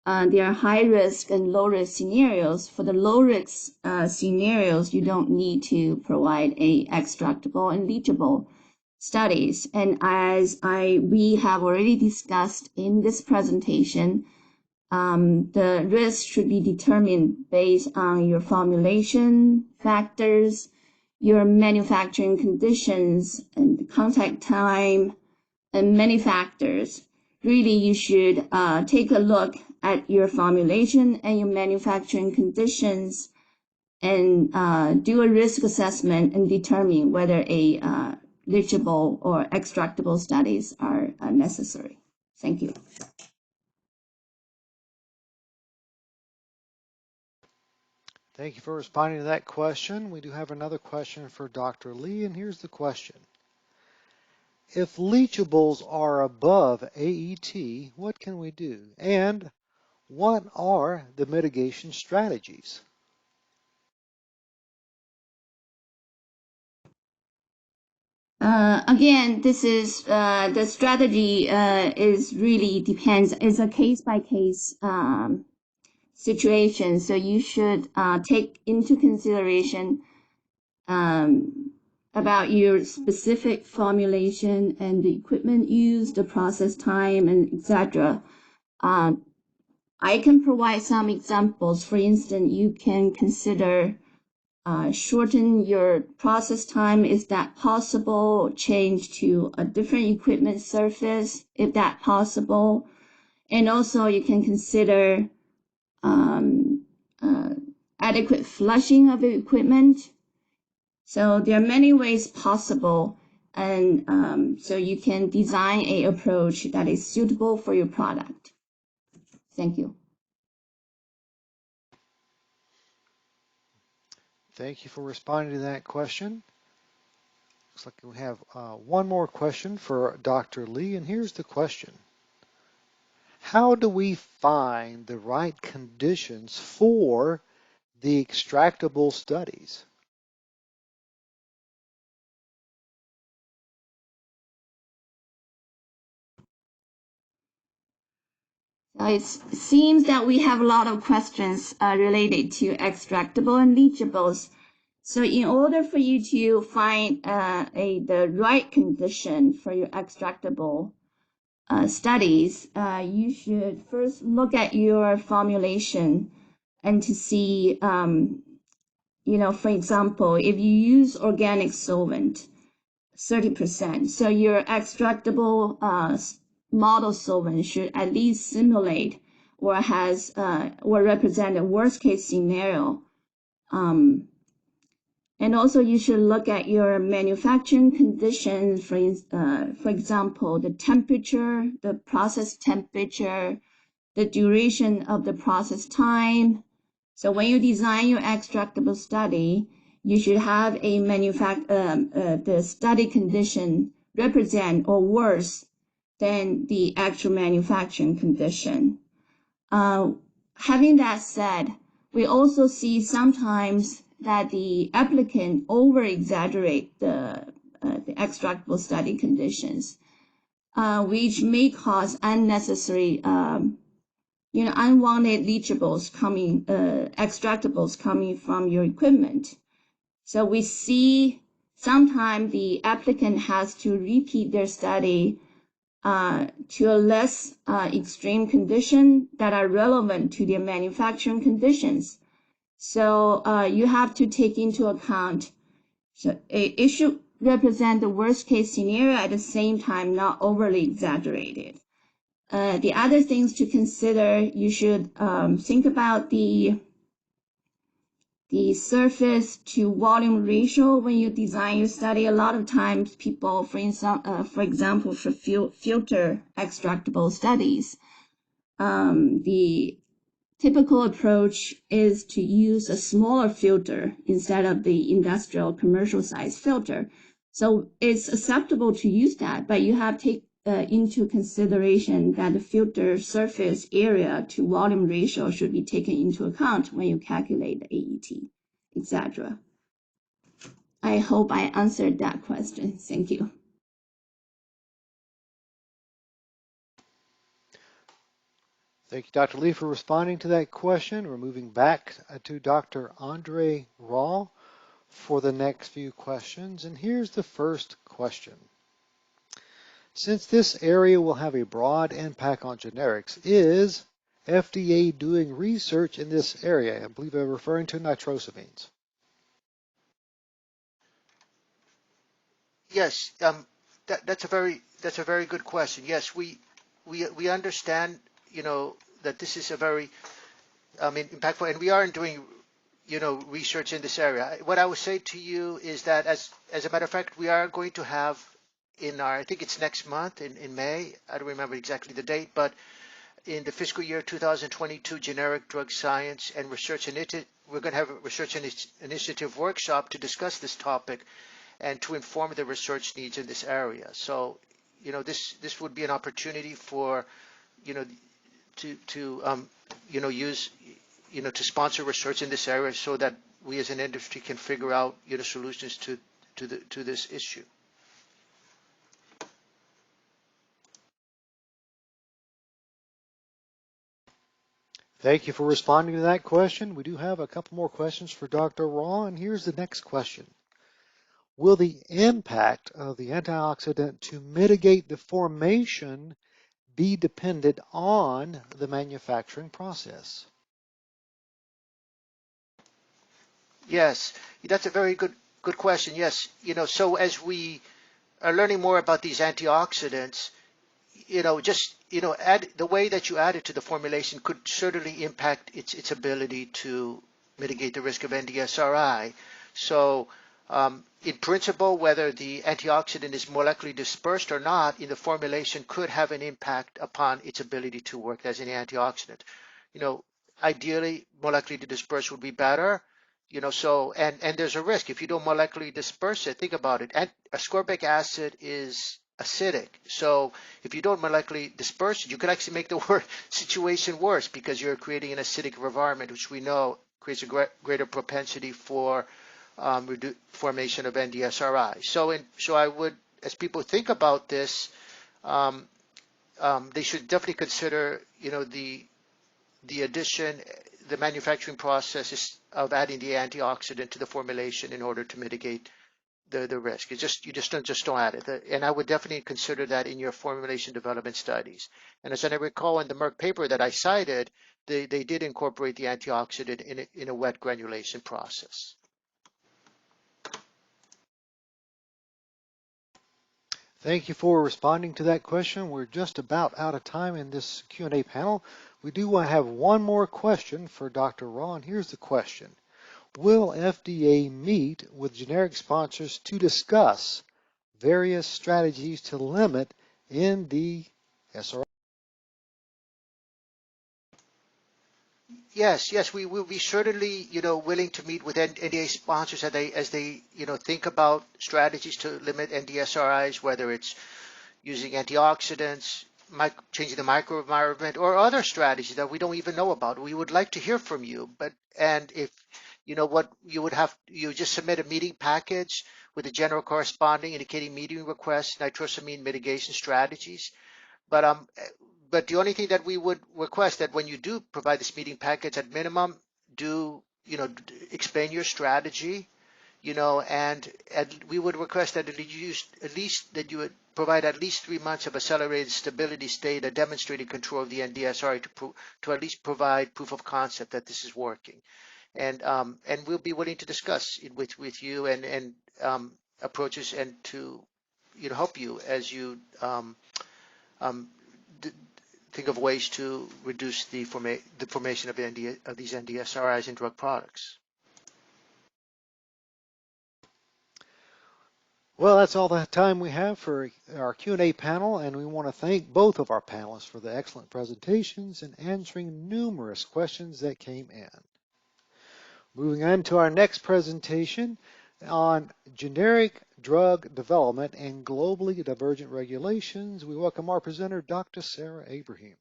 There are high-risk and low-risk scenarios. For the low-risk scenarios, you don't need to provide a extractable and leachable studies. And as we have already discussed in this presentation, the risk should be determined based on your formulation factors, your manufacturing conditions, and the contact time, and many factors. Really, you should take a look at your formulation and your manufacturing conditions and do a risk assessment and determine whether a leachable or extractable studies are necessary. Thank you.
Thank you for responding to that question. We do have another question for Dr. Lee, and here's the question. If leachables are above AET, what can we do? And what are the mitigation strategies?
Again, this is the strategy is really depends. It's a case-by-case situation. So you should take into consideration about your specific formulation and the equipment used, the process time, and etc. I can provide some examples. For instance, you can consider shorten your process time. Is that possible? Change to a different equipment surface, if that possible. And also you can consider adequate flushing of the equipment. So there are many ways possible, and so you can design an approach that is suitable for your product. Thank you.
Thank you for responding to that question. Looks like we have one more question for Dr. Lee, and here's the question. How do we find the right conditions for the extractable studies?
It seems that we have a lot of questions related to extractable and leachables. So in order for you to find the right condition for your extractable studies, you should first look at your formulation and to see, for example, if you use organic solvent, 30%, so your extractable model solvent should at least simulate or has or represent a worst case scenario. And also you should look at your manufacturing conditions, for example, the temperature, the process temperature, the duration of the process time. So when you design your extractable study, you should have a the study condition represent or worse than the actual manufacturing condition. Having that said, we also see sometimes that the applicant over-exaggerate the extractable study conditions, which may cause unnecessary, unwanted leachables extractables coming from your equipment. So we see sometimes the applicant has to repeat their study to a less extreme condition that are relevant to their manufacturing conditions. So you have to take into account, so it should represent the worst case scenario at the same time, not overly exaggerated. The other things to consider, you should think about the surface to volume ratio when you design your study. A lot of times people, for example, for filter extractable studies, the typical approach is to use a smaller filter instead of the industrial commercial size filter. So it's acceptable to use that, but you have to take into consideration that the filter surface area to volume ratio should be taken into account when you calculate the AET, etc. I hope I answered that question. Thank you.
Thank you, Dr. Lee, for responding to that question. We're moving back to Dr. Andre Raw for the next few questions. And here's the first question. Since this area will have a broad impact on generics, is FDA doing research in this area? I believe they're referring to nitrosamines.
Yes, that's a very good question. Yes, we understand, that this is a very impactful, and we are doing, research in this area. What I would say to you is that, as a matter of fact, we are going to have in our, I think it's next month in May. I don't remember exactly the date, but in the fiscal year 2022 Generic Drug Science and Research Initiative, we're going to have a research initiative workshop to discuss this topic and to inform the research needs in this area. So, this would be an opportunity for, to sponsor research in this area so that we as an industry can figure out, solutions to this issue.
Thank you for responding to that question. We do have a couple more questions for Dr. Raw, and here's the next question. Will the impact of the antioxidant to mitigate the formation be dependent on the manufacturing process?
Yes, that's a very good question. Yes, so as we are learning more about these antioxidants, add the way that you add it to the formulation could certainly impact its ability to mitigate the risk of NDSRI. So, in principle, whether the antioxidant is molecularly dispersed or not in the formulation could have an impact upon its ability to work as an antioxidant. Ideally, molecularly dispersed would be better. So, and there's a risk if you don't molecularly disperse it. Think about it. Ascorbic acid is acidic. So if you don't molecularly disperse it, you could actually make the situation worse because you're creating an acidic environment, which we know creates a greater propensity for formation of NDSRI. So I would, as people think about this, they should definitely consider, the addition, the manufacturing processes of adding the antioxidant to the formulation in order to mitigate the risk. You just don't add it. And I would definitely consider that in your formulation development studies. And as I recall in the Merck paper that I cited, they did incorporate the antioxidant in a wet granulation process.
Thank you for responding to that question. We're just about out of time in this Q&A panel. We do want to have one more question for Dr. Raw, and here's the question. Will FDA meet with generic sponsors to discuss various strategies to limit NDSRI?
Yes, we will be certainly, willing to meet with NDA sponsors as they, think about strategies to limit NDSRIs, whether it's using antioxidants, changing the microenvironment, or other strategies that we don't even know about. We would like to hear from you. And if, what you would have, you just submit a meeting package with a general corresponding indicating meeting requests, nitrosamine mitigation strategies. But the only thing that we would request that when you do provide this meeting package, at minimum, do, explain your strategy, and we would request that that you would provide at least 3 months of accelerated stability data demonstrating control of the NDSRI to at least provide proof of concept that this is working. And we'll be willing to discuss it with you and approaches and to help you as you think of ways to reduce the formation of these NDSRIs in drug products.
Well, that's all the time we have for our Q&A panel, and we want to thank both of our panelists for the excellent presentations and answering numerous questions that came in. Moving on to our next presentation on generic drug development and globally divergent regulations, we welcome our presenter, Dr. Sarah Abraham.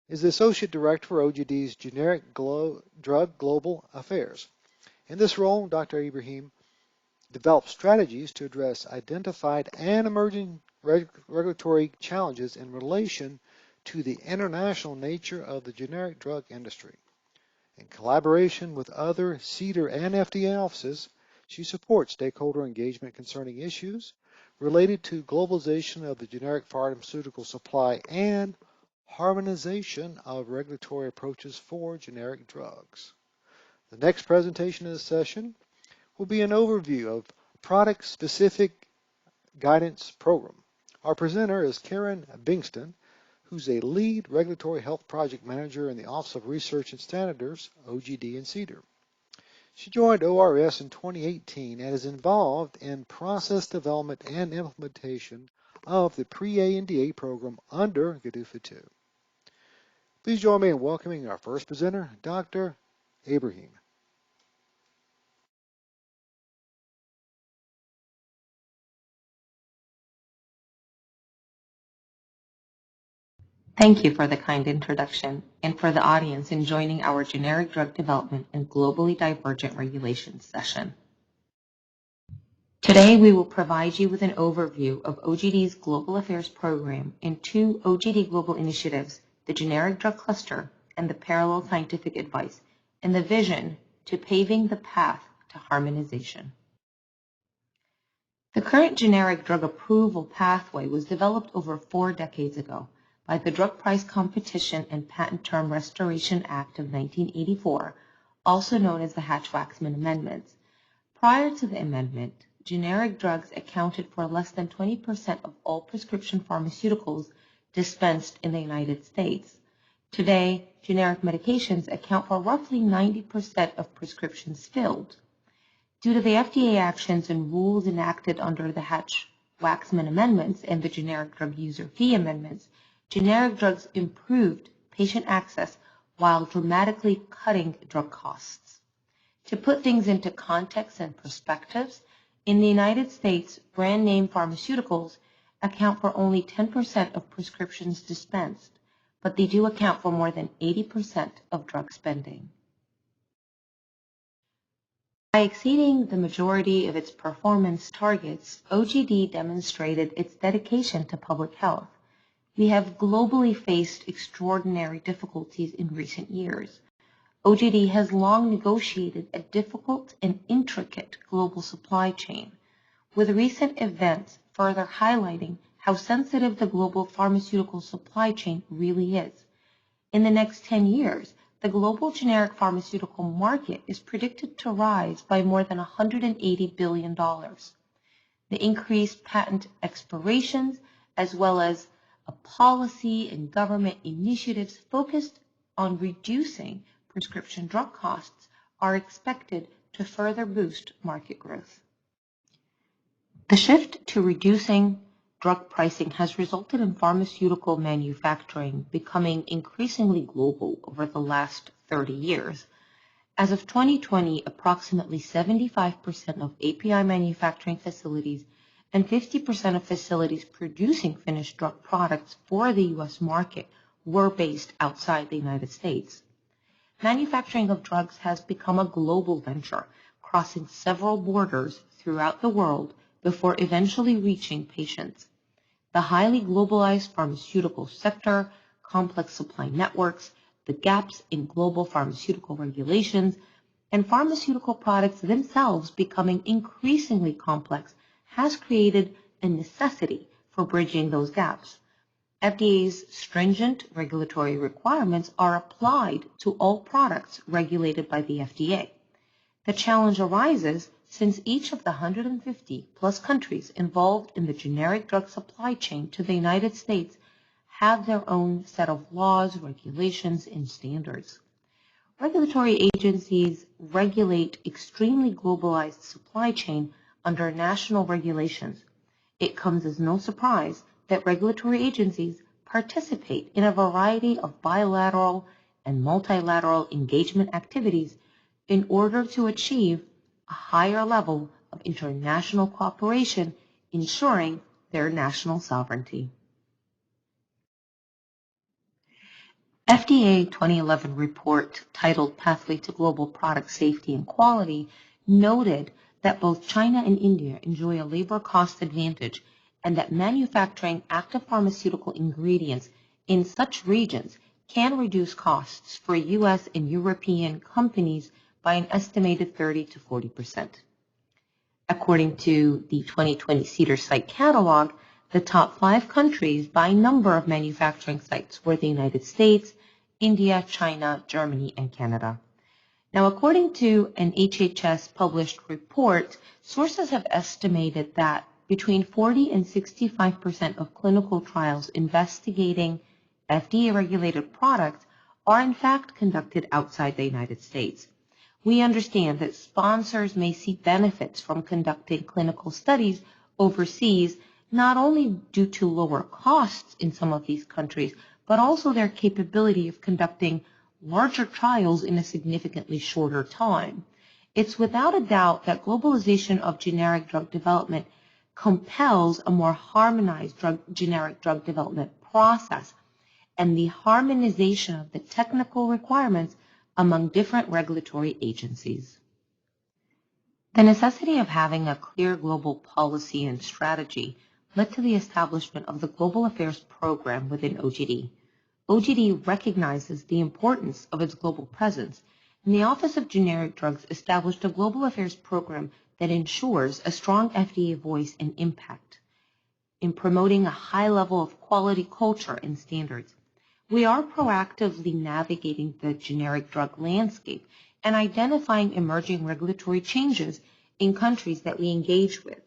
Is the Associate Director for OGD's Generic Drug Global Affairs. In this role, Dr. Abraham develop strategies to address identified and emerging regulatory challenges in relation to the international nature of the generic drug industry. In collaboration with other CDER and FDA offices, she supports stakeholder engagement concerning issues related to globalization of the generic pharmaceutical supply and harmonization of regulatory approaches for generic drugs. The next presentation in the session will be an overview of product-specific guidance program. Our presenter is Karen Bingston, who's a lead regulatory health project manager in the Office of Research and Standards, OGD and CDER. She joined ORS in 2018 and is involved in process development and implementation of the pre-ANDA program under GDUFA 2. Please join me in welcoming our first presenter, Dr. Abraham.
Thank you for the kind introduction and for the audience in joining our Generic Drug Development and Globally Divergent Regulations session. Today, we will provide you with an overview of OGD's Global Affairs Program and two OGD global initiatives, the Generic Drug Cluster and the Parallel Scientific Advice, and the vision to paving the path to harmonization. The current generic drug approval pathway was developed over 4 decades ago by the Drug Price Competition and Patent Term Restoration Act of 1984, also known as the Hatch-Waxman Amendments. Prior to the amendment, generic drugs accounted for less than 20% of all prescription pharmaceuticals dispensed in the United States. Today, generic medications account for roughly 90% of prescriptions filled. Due to the FDA actions and rules enacted under the Hatch-Waxman Amendments and the Generic Drug User Fee Amendments, generic drugs improved patient access while dramatically cutting drug costs. To put things into context and perspectives, in the United States, brand name pharmaceuticals account for only 10% of prescriptions dispensed, but they do account for more than 80% of drug spending. By exceeding the majority of its performance targets, OGD demonstrated its dedication to public health. We have globally faced extraordinary difficulties in recent years. OGD has long negotiated a difficult and intricate global supply chain, with recent events further highlighting how sensitive the global pharmaceutical supply chain really is. In the next 10 years, the global generic pharmaceutical market is predicted to rise by more than $180 billion. The increased patent expirations, as well as a policy and government initiatives focused on reducing prescription drug costs, are expected to further boost market growth. The shift to reducing drug pricing has resulted in pharmaceutical manufacturing becoming increasingly global over the last 30 years. As of 2020, approximately 75% of API manufacturing facilities and 50% of facilities producing finished drug products for the U.S. market were based outside the United States. Manufacturing of drugs has become a global venture, crossing several borders throughout the world before eventually reaching patients. The highly globalized pharmaceutical sector, complex supply networks, the gaps in global pharmaceutical regulations, and pharmaceutical products themselves becoming increasingly complex has created a necessity for bridging those gaps. FDA's stringent regulatory requirements are applied to all products regulated by the FDA. The challenge arises since each of the 150 plus countries involved in the generic drug supply chain to the United States have their own set of laws, regulations, and standards. Regulatory agencies regulate extremely globalized supply chain under national regulations. It comes as no surprise that regulatory agencies participate in a variety of bilateral and multilateral engagement activities in order to achieve a higher level of international cooperation, ensuring their national sovereignty. FDA 2011 report titled Pathway to Global Product Safety and Quality noted that both China and India enjoy a labor cost advantage and that manufacturing active pharmaceutical ingredients in such regions can reduce costs for U.S. and European companies by an estimated 30 to 40%. According to the 2020 CDER site catalog, the top 5 countries by number of manufacturing sites were the United States, India, China, Germany, and Canada. Now, according to an HHS published report, sources have estimated that between 40 and 65% of clinical trials investigating FDA-regulated products are in fact conducted outside the United States. We understand that sponsors may see benefits from conducting clinical studies overseas, not only due to lower costs in some of these countries, but also their capability of conducting larger trials in a significantly shorter time. It's without a doubt that globalization of generic drug development compels a more harmonized generic drug development process and the harmonization of the technical requirements among different regulatory agencies. The necessity of having a clear global policy and strategy led to the establishment of the Global Affairs Program within OGD. OGD recognizes the importance of its global presence, and the Office of Generic Drugs established a Global Affairs Program that ensures a strong FDA voice and impact in promoting a high level of quality culture and standards. We are proactively navigating the generic drug landscape and identifying emerging regulatory changes in countries that we engage with.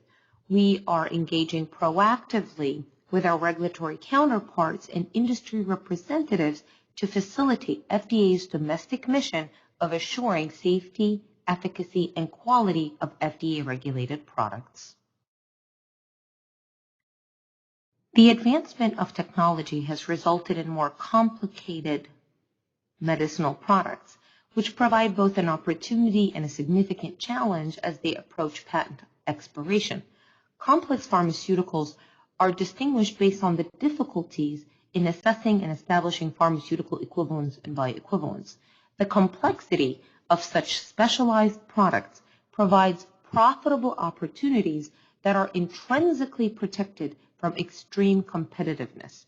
We are engaging proactively with our regulatory counterparts and industry representatives to facilitate FDA's domestic mission of assuring safety, efficacy, and quality of FDA-regulated products. The advancement of technology has resulted in more complicated medicinal products, which provide both an opportunity and a significant challenge as they approach patent expiration. Complex pharmaceuticals are distinguished based on the difficulties in assessing and establishing pharmaceutical equivalence and bioequivalence. The complexity of such specialized products provides profitable opportunities that are intrinsically protected from extreme competitiveness.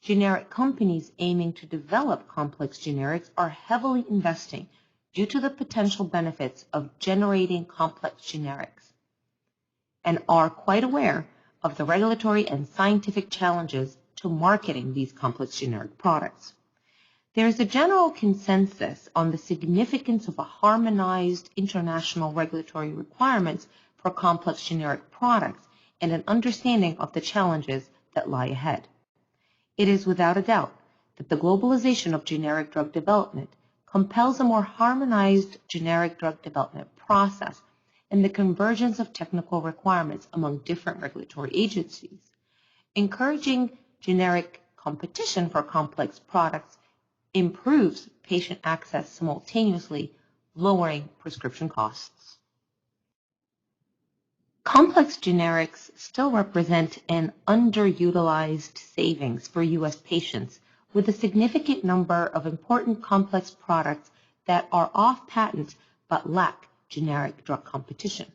Generic companies aiming to develop complex generics are heavily investing due to the potential benefits of generating complex generics and are quite aware of the regulatory and scientific challenges to marketing these complex generic products. There is a general consensus on the significance of a harmonized international regulatory requirements for complex generic products and an understanding of the challenges that lie ahead. It is without a doubt that the globalization of generic drug development compels a more harmonized generic drug development process and the convergence of technical requirements among different regulatory agencies. Encouraging generic competition for complex products improves patient access simultaneously, lowering prescription costs. Complex generics still represent an underutilized savings for U.S. patients, with a significant number of important complex products that are off patent but lack generic drug competition.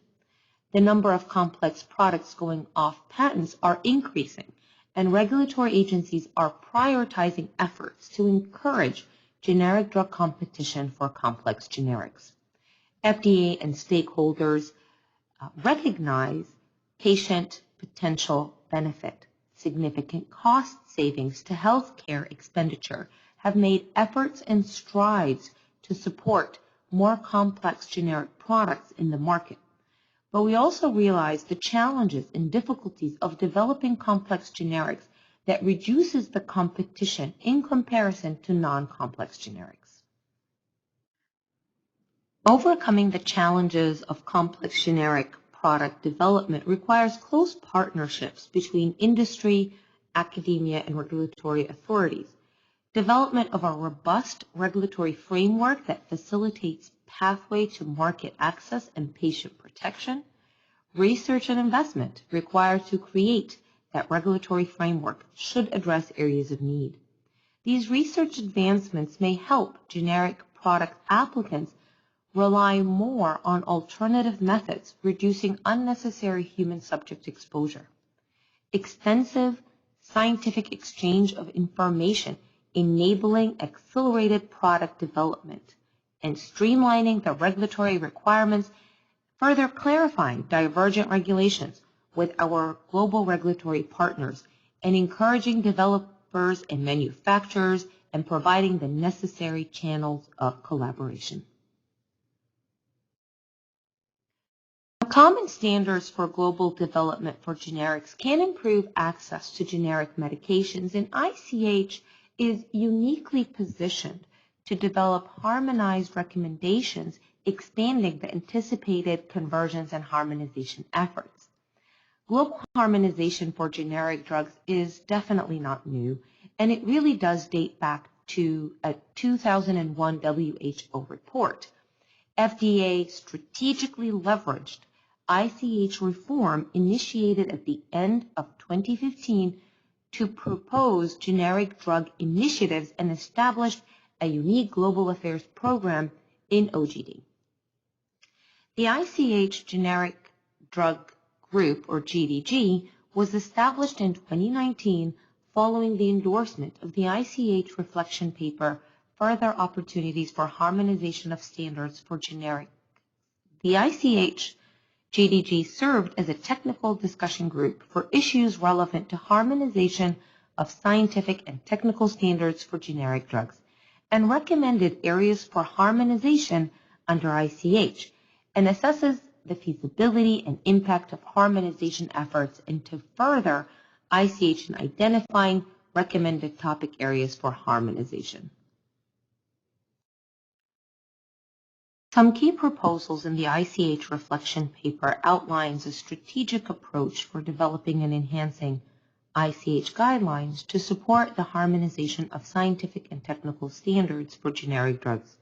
The number of complex products going off patents are increasing, and regulatory agencies are prioritizing efforts to encourage generic drug competition for complex generics. FDA and stakeholders recognize patient potential benefit. Significant cost savings to healthcare expenditure have made efforts and strides to support more complex generic products in the market. But we also realize the challenges and difficulties of developing complex generics that reduces the competition in comparison to non-complex generics. Overcoming the challenges of complex generic product development requires close partnerships between industry, academia, and regulatory authorities. Development of a robust regulatory framework that facilitates pathway to market access and patient protection, research and investment required to create that regulatory framework should address areas of need. These research advancements may help generic product applicants rely more on alternative methods, reducing unnecessary human subject exposure. Extensive scientific exchange of information enabling accelerated product development and streamlining the regulatory requirements, further clarifying divergent regulations with our global regulatory partners, and encouraging developers and manufacturers and providing the necessary channels of collaboration. Common standards for global development for generics can improve access to generic medications, and ICH is uniquely positioned to develop harmonized recommendations, expanding the anticipated convergence and harmonization efforts. Global harmonization for generic drugs is definitely not new, and it really does date back to a 2001 WHO report. FDA strategically leveraged ICH reform initiated at the end of 2015 to propose generic drug initiatives and established a unique global affairs program in OGD. The ICH Generic Drug Group, or GDG, was established in 2019 following the endorsement of the ICH reflection paper, Further Opportunities for Harmonization of Standards for Generic. The ICH GDG served as a technical discussion group for issues relevant to harmonization of scientific and technical standards for generic drugs, and recommended areas for harmonization under ICH, and assesses the feasibility and impact of harmonization efforts into further ICH in identifying recommended topic areas for harmonization. Some key proposals in the ICH reflection paper outlines a strategic approach for developing and enhancing ICH guidelines to support the harmonization of scientific and technical standards for generic drugs.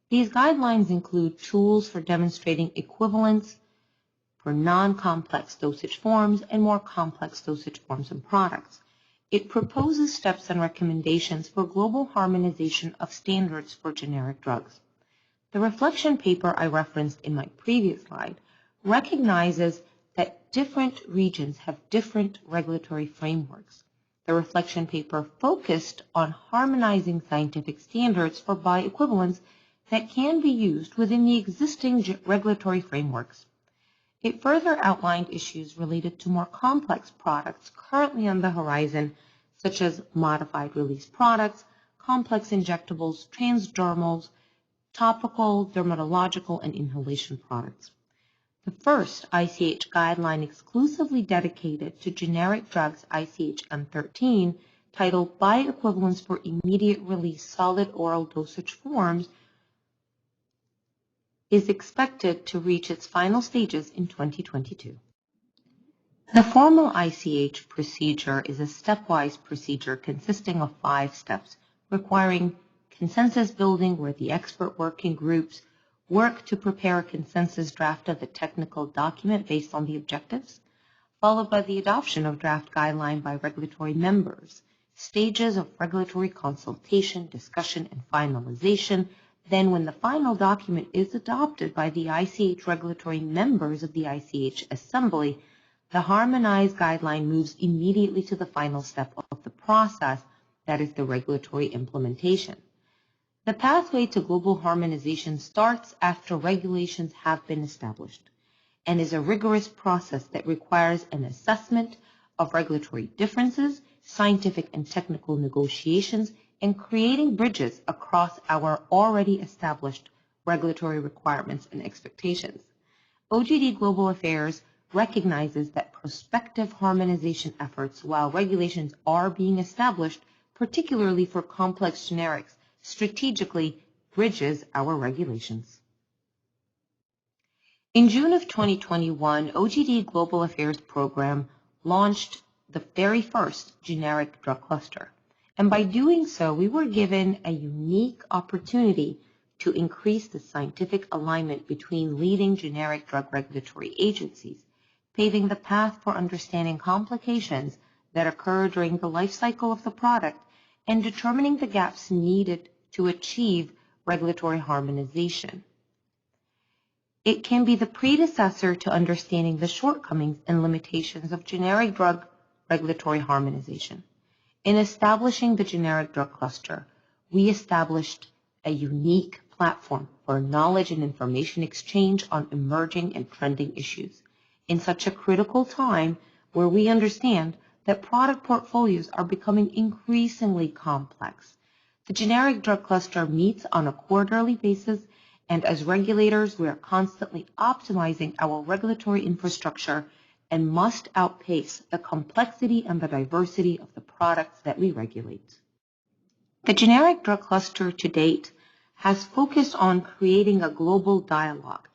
These guidelines include tools for demonstrating equivalence for non-complex dosage forms and more complex dosage forms and products. It proposes steps and recommendations for global harmonization of standards for generic drugs. The reflection paper I referenced in my previous slide recognizes that different regions have different regulatory frameworks. The reflection paper focused on harmonizing scientific standards for bioequivalence that can be used within the existing regulatory frameworks. It further outlined issues related to more complex products currently on the horizon, such as modified release products, complex injectables, transdermals, topical, dermatological, and inhalation products. The first ICH guideline exclusively dedicated to generic drugs, ICH M13, titled Bioequivalence for Immediate Release Solid Oral Dosage Forms, is expected to reach its final stages in 2022. The formal ICH procedure is a stepwise procedure consisting of 5 steps, requiring consensus building where the expert working groups work to prepare a consensus draft of the technical document based on the objectives, followed by the adoption of draft guideline by regulatory members, stages of regulatory consultation, discussion, and finalization. Then when the final document is adopted by the ICH regulatory members of the ICH Assembly, the harmonized guideline moves immediately to the final step of the process, that is the regulatory implementation. The pathway to global harmonization starts after regulations have been established and is a rigorous process that requires an assessment of regulatory differences, scientific and technical negotiations, and creating bridges across our already established regulatory requirements and expectations. OGD Global Affairs recognizes that prospective harmonization efforts, while regulations are being established, particularly for complex generics, strategically bridges our regulations. In June of 2021, OGD Global Affairs Program launched the very first generic drug cluster. And by doing so, we were given a unique opportunity to increase the scientific alignment between leading generic drug regulatory agencies, paving the path for understanding complications that occur during the life cycle of the product and determining the gaps needed to achieve regulatory harmonization. It can be the predecessor to understanding the shortcomings and limitations of generic drug regulatory harmonization. In establishing the generic drug cluster, we established a unique platform for knowledge and information exchange on emerging and trending issues in such a critical time where we understand that product portfolios are becoming increasingly complex. The generic drug cluster meets on a quarterly basis, and as regulators, we are constantly optimizing our regulatory infrastructure and must outpace the complexity and the diversity of the products that we regulate. The generic drug cluster to date has focused on creating a global dialogue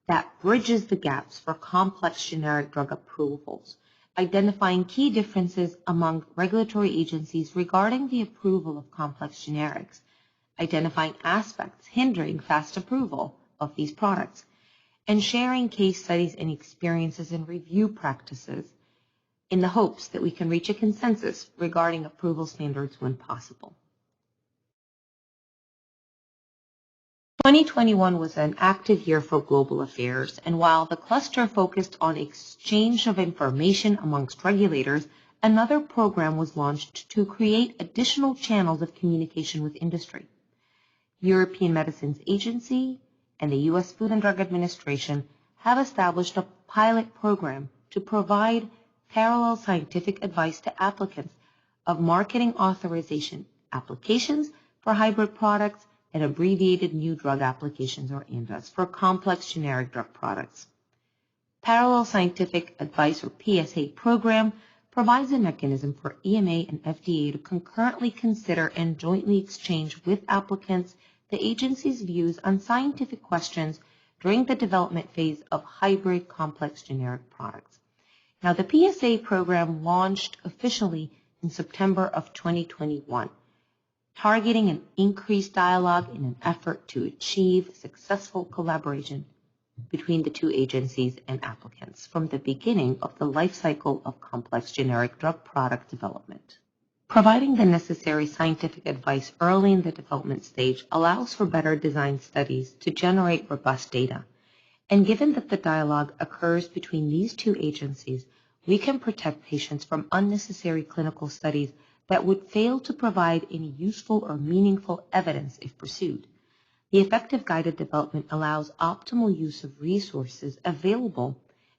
that bridges the gaps for complex generic drug approvals, identifying key differences among regulatory agencies regarding the approval of complex generics, identifying aspects hindering fast approval of these products, and sharing case studies and experiences and review practices in the hopes that we can reach a consensus regarding approval standards when possible. 2021 was an active year for global affairs, and while the cluster focused on exchange of information amongst regulators, another program was launched to create additional channels of communication with industry. European Medicines Agency and the U.S. Food and Drug Administration have established a pilot program to provide parallel scientific advice to applicants of marketing authorization applications for hybrid products and abbreviated new drug applications, or ANDAs, for complex generic drug products. Parallel Scientific Advice, or PSA program, provides a mechanism for EMA and FDA to concurrently consider and jointly exchange with applicants the agency's views on scientific questions during the development phase of hybrid complex generic products. Now, the PSA program launched officially in September of 2021, targeting an increased dialogue in an effort to achieve successful collaboration between the two agencies and applicants from the beginning of the life cycle of complex generic drug product development. Providing the necessary scientific advice early in the development stage allows for better designed studies to generate robust data. And given that the dialogue occurs between these two agencies, we can protect patients from unnecessary clinical studies that would fail to provide any useful or meaningful evidence if pursued. The effective guided development allows optimal use of resources available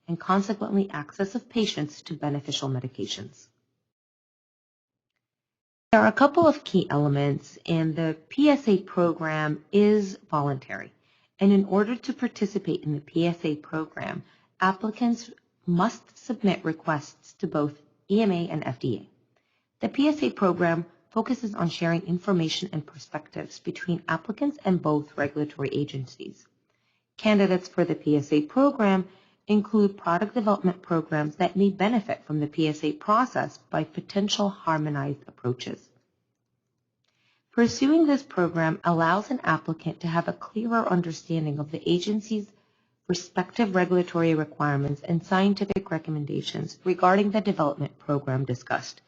and consequently access of patients to beneficial medications. There are a couple of key elements, and the PSA program is voluntary. And in order to participate in the PSA program, applicants must submit requests to both EMA and FDA. The PSA program focuses on sharing information and perspectives between applicants and both regulatory agencies. Candidates for the PSA program include product development programs that may benefit from the PSA process by potential harmonized approaches. Pursuing this program allows an applicant to have a clearer understanding of the agency's respective regulatory requirements and scientific recommendations regarding the development program discussed.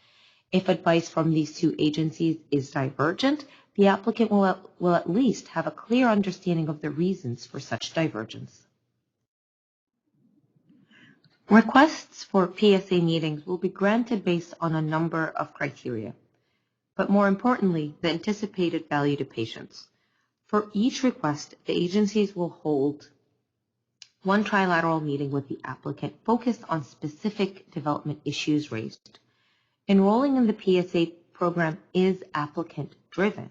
If advice from these two agencies is divergent, the applicant will at least have a clear understanding of the reasons for such divergence. Requests for PSA meetings will be granted based on a number of criteria, but more importantly, the anticipated value to patients. For each request, the agencies will hold one trilateral meeting with the applicant focused on specific development issues raised. Enrolling in the PSA program is applicant-driven,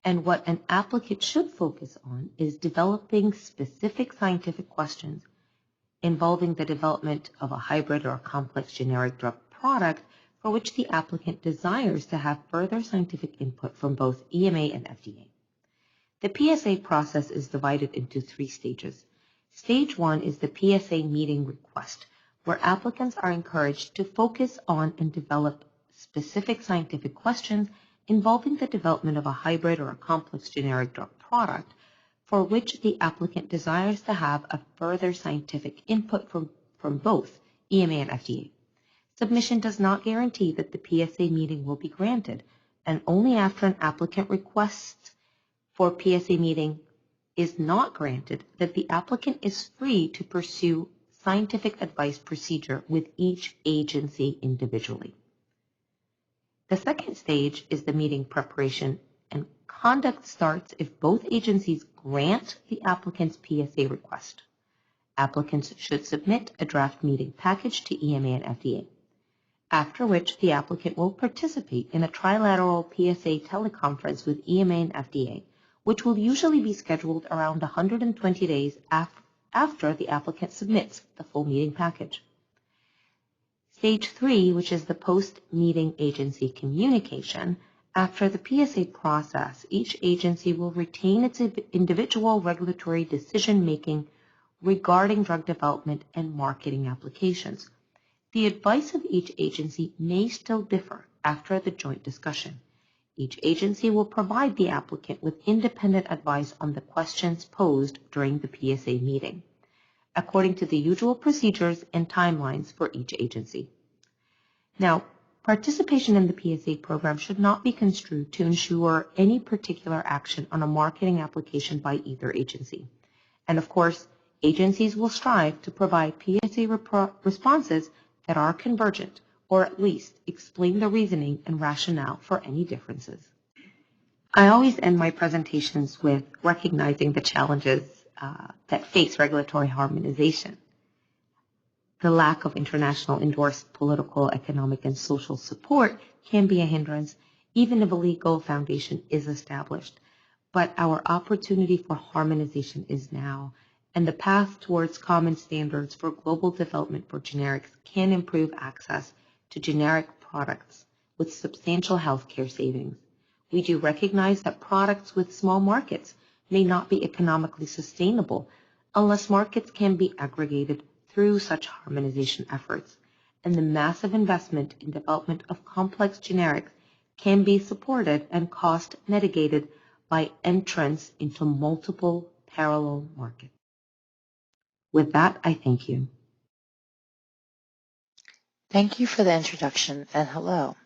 and what an applicant should focus on is developing specific scientific questions involving the development of a hybrid or a complex generic drug product for which the applicant desires to have further scientific input from both EMA and FDA. The PSA process is divided into 3 stages. Stage 1 is the PSA meeting request, where applicants are encouraged to focus on and develop specific scientific questions involving the development of a hybrid or a complex generic drug product for which the applicant desires to have a further scientific input from both EMA and FDA. Submission does not guarantee that the PSA meeting will be granted, and only after an applicant requests for PSA meeting is not granted that the applicant is free to pursue scientific advice procedure with each agency individually. The second stage is the meeting preparation, and conduct starts if both agencies grant the applicant's PSA request. Applicants should submit a draft meeting package to EMA and FDA, after which the applicant will participate in a trilateral PSA teleconference with EMA and FDA, which will usually be scheduled around 120 days after the applicant submits the full meeting package. Stage 3, which is the post-meeting agency communication, after the PSA process, each agency will retain its individual regulatory decision-making regarding drug development and marketing applications. The advice of each agency may still differ after the joint discussion. Each agency will provide the applicant with independent advice on the questions posed during the PSA meeting, according to the usual procedures and timelines for each agency. Now, participation in the PSA program should not be construed to ensure any particular action on a marketing application by either agency. And of course, agencies will strive to provide PSA responses that are convergent, or at least explain the reasoning and rationale for any differences. I always end my presentations with recognizing the challenges that face regulatory harmonization. The lack of international endorsed political, economic, and social support can be a hindrance, even if a legal foundation is established. But our opportunity for harmonization is now, and the path towards common standards for global development for generics can improve access to generic products with substantial healthcare savings. We do recognize that products with small markets may not be economically sustainable unless markets can be aggregated through such harmonization efforts, and the massive investment in development of complex generics can be supported and cost mitigated by entrance into multiple parallel markets. With that, I thank you.
Thank you for the introduction, and hello.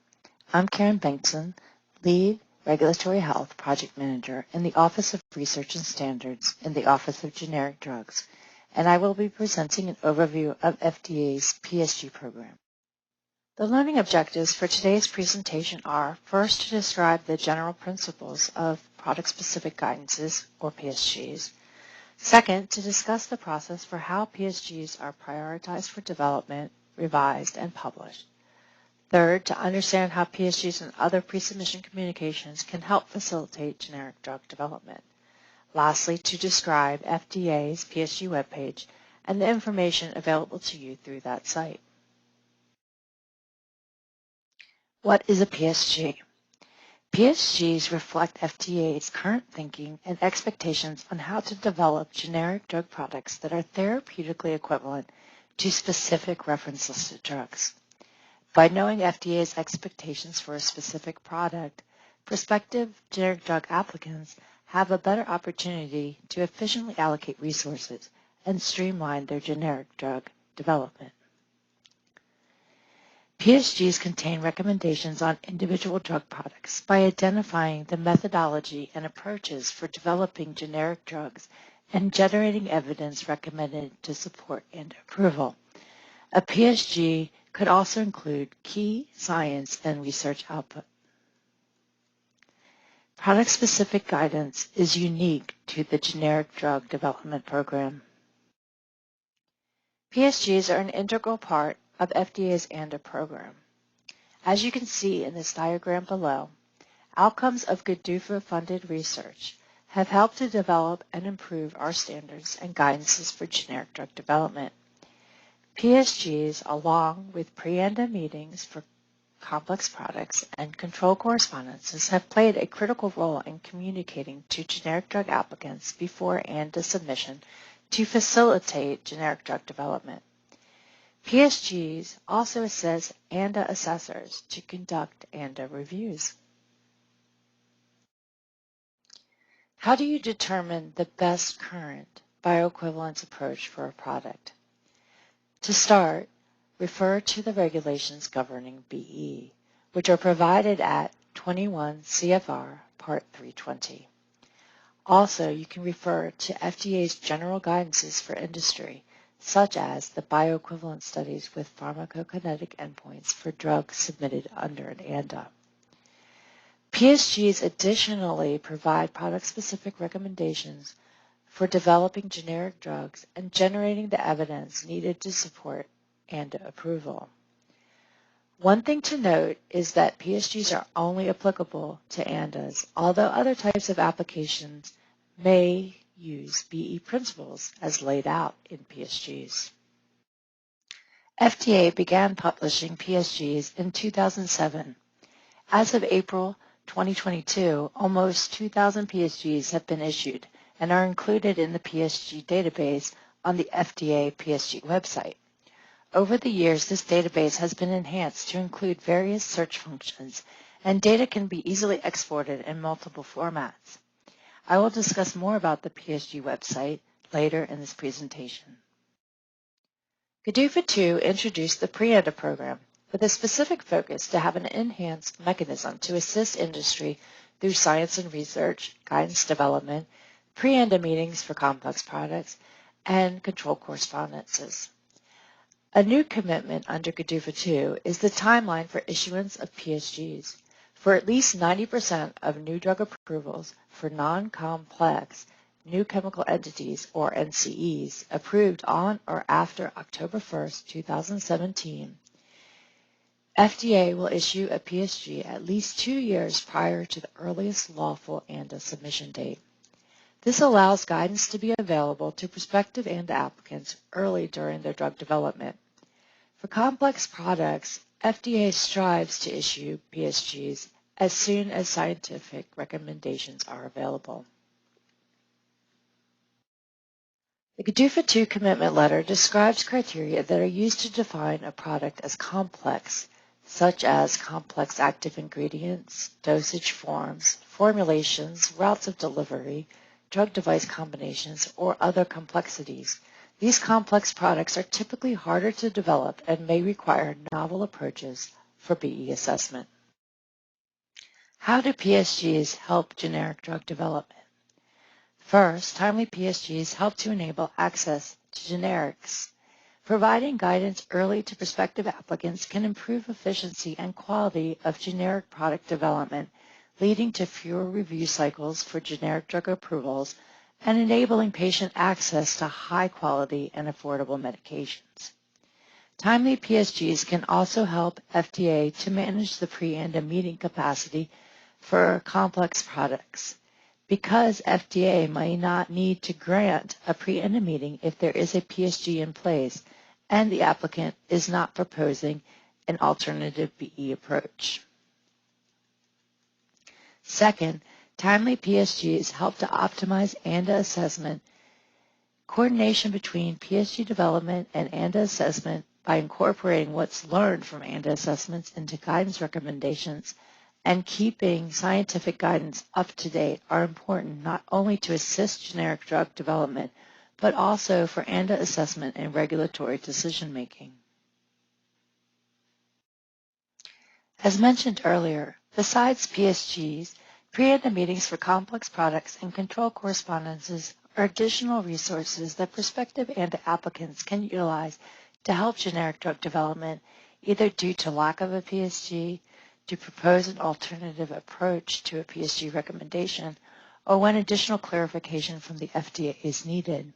I'm Karen Bengtson, Lead Regulatory Health Project Manager in the Office of Research and Standards in the Office of Generic Drugs, and I will be presenting an overview of FDA's PSG program. The learning objectives for today's presentation are, first, to describe the general principles of product-specific guidances, or PSGs. Second, to discuss the process for how PSGs are prioritized for development, revised, and published. Third, to understand how PSGs and other pre-submission communications can help facilitate generic drug development. Lastly, to describe FDA's PSG webpage and the information available to you through that site. What is a PSG? PSGs reflect FDA's current thinking and expectations on how to develop generic drug products that are therapeutically equivalent to specific reference listed drugs. By knowing FDA's expectations for a specific product, prospective generic drug applicants have a better opportunity to efficiently allocate resources and streamline their generic drug development. PSGs contain recommendations on individual drug products by identifying the methodology and approaches for developing generic drugs and generating evidence recommended to support and approval. A PSG could also include key science and research output. Product-specific guidance is unique to the generic drug development program. PSGs are an integral part of FDA's ANDA program. As you can see in this diagram below, outcomes of GDUFA-funded research have helped to develop and improve our standards and guidances for generic drug development. PSGs, along with pre-ANDA meetings for complex products and control correspondences, have played a critical role in communicating to generic drug applicants before ANDA submission to facilitate generic drug development. PSGs also assist ANDA assessors to conduct ANDA reviews. How do you determine the best current bioequivalence approach for a product? To start, refer to the regulations governing BE, which are provided at 21 CFR Part 320. Also, you can refer to FDA's general guidances for industry, such as the bioequivalence studies with pharmacokinetic endpoints for drugs submitted under an ANDA. PSGs additionally provide product-specific recommendations for developing generic drugs and generating the evidence needed to support ANDA approval. One thing to note is that PSGs are only applicable to ANDAs, although other types of applications may use BE principles as laid out in PSGs. FDA began publishing PSGs in 2007. As of April 2022, almost 2,000 PSGs have been issued and are included in the PSG database on the FDA PSG website. Over the years, this database has been enhanced to include various search functions, and data can be easily exported in multiple formats. I will discuss more about the PSG website later in this presentation. GDUFA II introduced the pre-ANDA program with a specific focus to have an enhanced mechanism to assist industry through science and research, guidance development, pre-ANDA meetings for complex products, and control correspondences. A new commitment under GDUFA II is the timeline for issuance of PSGs. For at least 90% of new drug approvals for non-complex new chemical entities, or NCEs, approved on or after October 1, 2017, FDA will issue a PSG at least 2 years prior to the earliest lawful ANDA submission date. This allows guidance to be available to prospective ANDA applicants early during their drug development. For complex products, FDA strives to issue PSGs as soon as scientific recommendations are available. The GDUFA II commitment letter describes criteria that are used to define a product as complex, such as complex active ingredients, dosage forms, formulations, routes of delivery, drug-device combinations, or other complexities. These complex products are typically harder to develop and may require novel approaches for BE assessment. How do PSGs help generic drug development? First, timely PSGs help to enable access to generics. Providing guidance early to prospective applicants can improve efficiency and quality of generic product development, leading to fewer review cycles for generic drug approvals and enabling patient access to high-quality and affordable medications. Timely PSGs can also help FDA to manage the pre-ANDA meeting capacity for complex products, because FDA may not need to grant a pre-ANDA meeting if there is a PSG in place and the applicant is not proposing an alternative BE approach. Second, timely PSGs help to optimize ANDA assessment. Coordination between PSG development and ANDA assessment by incorporating what's learned from ANDA assessments into guidance recommendations and keeping scientific guidance up to date are important not only to assist generic drug development, but also for ANDA assessment and regulatory decision-making. As mentioned earlier, besides PSGs, pre-ANDA meetings for complex products and control correspondences are additional resources that prospective ANDA applicants can utilize to help generic drug development, either due to lack of a PSG, to propose an alternative approach to a PSG recommendation, or when additional clarification from the FDA is needed.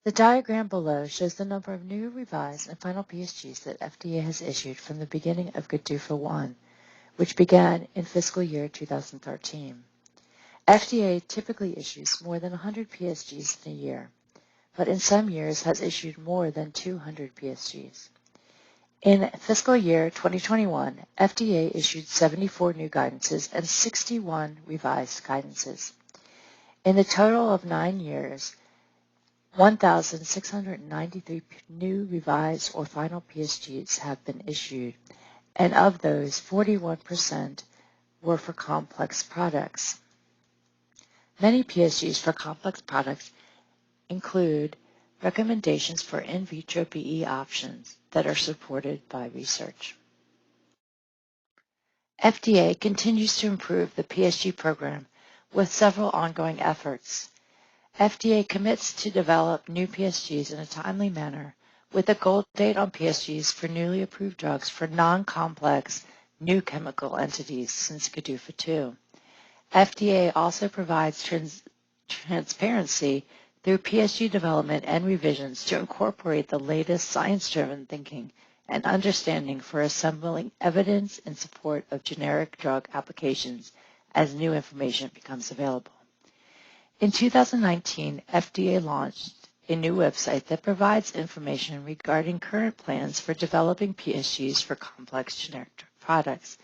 The diagram below shows the number of new, revised, and final PSGs that FDA has issued from the beginning of GDUFA I, which began in fiscal year 2013. FDA typically issues more than 100 PSGs in a year. but in some years has issued more than 200 PSGs. In fiscal year 2021, FDA issued 74 new guidances and 61 revised guidances. In the total of 9 years, 1,693 new revised or final PSGs have been issued, and of those, 41% were for complex products. Many PSGs for complex products include recommendations for in vitro BE options that are supported by research. FDA continues to improve the PSG program with several ongoing efforts. FDA commits to develop new PSGs in a timely manner with a goal date on PSGs for newly approved drugs for non-complex new chemical entities since GDUFA 2. FDA also provides transparency through PSG development and revisions to incorporate the latest science-driven thinking and understanding for assembling evidence in support of generic drug applications as new information becomes available. In 2019, FDA launched a new website that provides information regarding current plans for developing PSGs for complex generic products.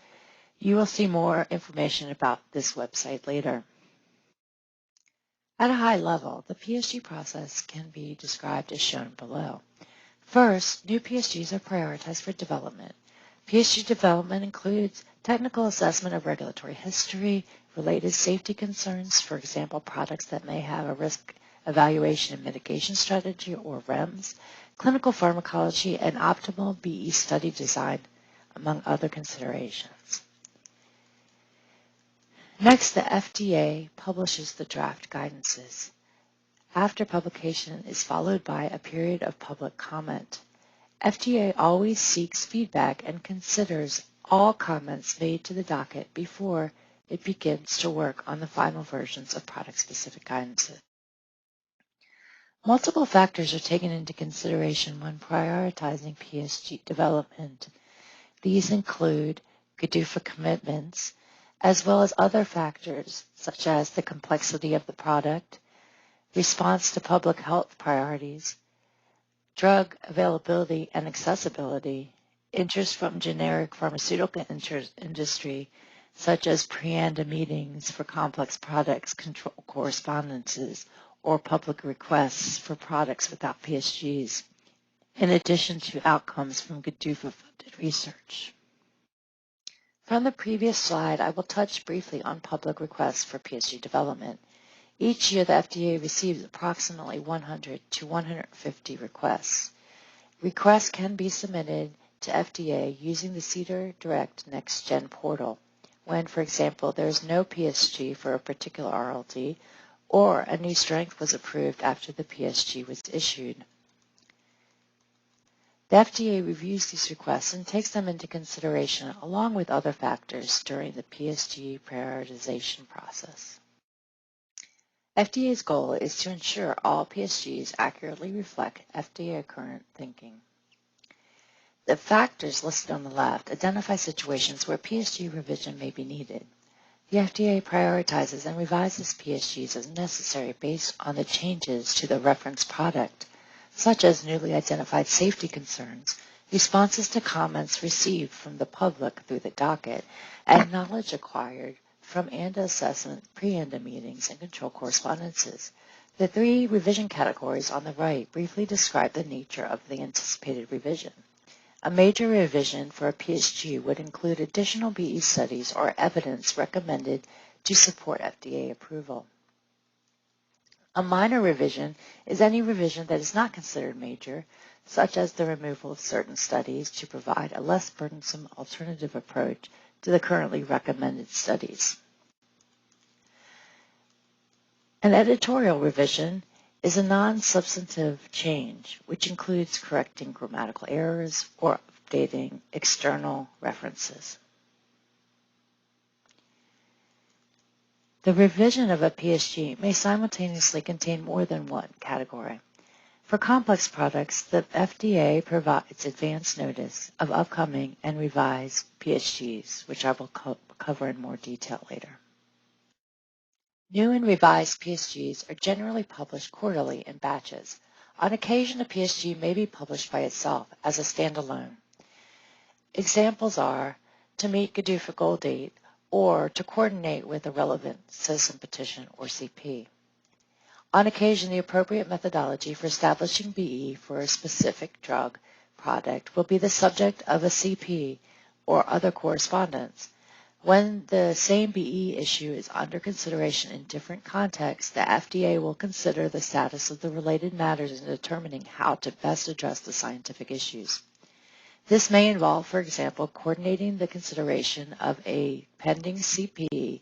You will see more information about this website later. At a high level, the PSG process can be described as shown below. First, new PSGs are prioritized for development. PSG development includes technical assessment of regulatory history, related safety concerns, for example, products that may have a risk evaluation and mitigation strategy or REMS, clinical pharmacology, and optimal BE study design, among other considerations. Next, the FDA publishes the draft guidances. After publication is followed by a period of public comment. FDA always seeks feedback and considers all comments made to the docket before it begins to work on the final versions of product-specific guidances. Multiple factors are taken into consideration when prioritizing PSG development. These include GDUFA commitments, as well as other factors such as the complexity of the product, response to public health priorities, drug availability and accessibility, interest from generic pharmaceutical industry, such as pre-ANDA meetings for complex products, control correspondences, or public requests for products without PSGs, in addition to outcomes from GDUFA-funded research. From the previous slide, I will touch briefly on public requests for PSG development. Each year, the FDA receives approximately 100 to 150 requests. Requests can be submitted to FDA using the CDER Direct NextGen portal when, for example, there is no PSG for a particular RLD or a new strength was approved after the PSG was issued. The FDA reviews these requests and takes them into consideration along with other factors during the PSG prioritization process. FDA's goal is to ensure all PSGs accurately reflect FDA current thinking. The factors listed on the left identify situations where PSG revision may be needed. The FDA prioritizes and revises PSGs as necessary based on the changes to the reference product, such as newly identified safety concerns, responses to comments received from the public through the docket, and knowledge acquired from ANDA assessment, pre-ANDA meetings, and control correspondences. The three revision categories on the right briefly describe the nature of the anticipated revision. A major revision for a PSG would include additional BE studies or evidence recommended to support FDA approval. A minor revision is any revision that is not considered major, such as the removal of certain studies to provide a less burdensome alternative approach to the currently recommended studies. An editorial revision is a non-substantive change, which includes correcting grammatical errors or updating external references. The revision of a PSG may simultaneously contain more than one category. For complex products, the FDA provides advance notice of upcoming and revised PSGs, which I will cover in more detail later. New and revised PSGs are generally published quarterly in batches. On occasion, a PSG may be published by itself as a standalone. Examples are to meet GDUFA goal date or to coordinate with a relevant citizen petition or CP. On occasion, the appropriate methodology for establishing BE for a specific drug product will be the subject of a CP or other correspondence. When the same BE issue is under consideration in different contexts, the FDA will consider the status of the related matters in determining how to best address the scientific issues. This may involve, for example, coordinating the consideration of a pending CP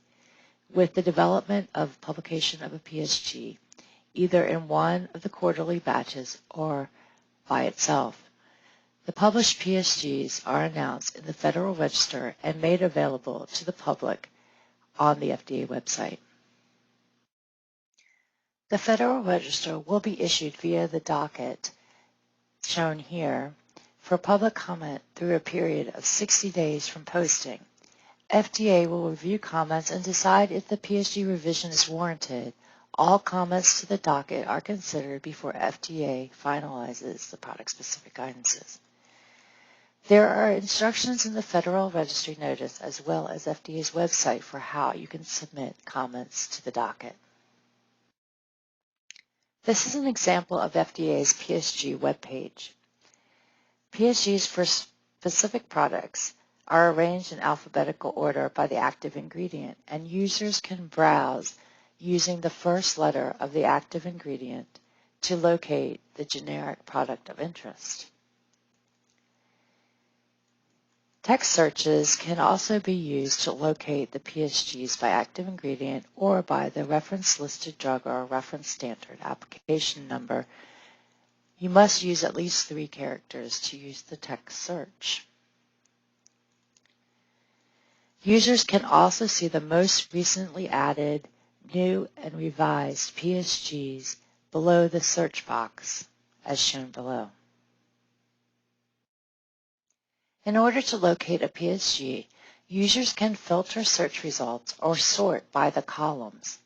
with the development of publication of a PSG, either in one of the quarterly batches or by itself. The published PSGs are announced in the Federal Register and made available to the public on the FDA website. The Federal Register will be issued via the docket shown here for public comment through a period of 60 days from posting. FDA will review comments and decide if the PSG revision is warranted. All comments to the docket are considered before FDA finalizes the product-specific guidances. There are instructions in the Federal Registry Notice as well as FDA's website for how you can submit comments to the docket. This is an example of FDA's PSG webpage. PSGs for specific products are arranged in alphabetical order by the active ingredient, and users can browse using the first letter of the active ingredient to locate the generic product of interest. Text searches can also be used to locate the PSGs by active ingredient or by the reference listed drug or reference standard application number. You must use at least 3 characters to use the text search. Users can also see the most recently added, new, and revised PSGs below the search box, as shown below. In order to locate a PSG, users can filter search results or sort by the columns.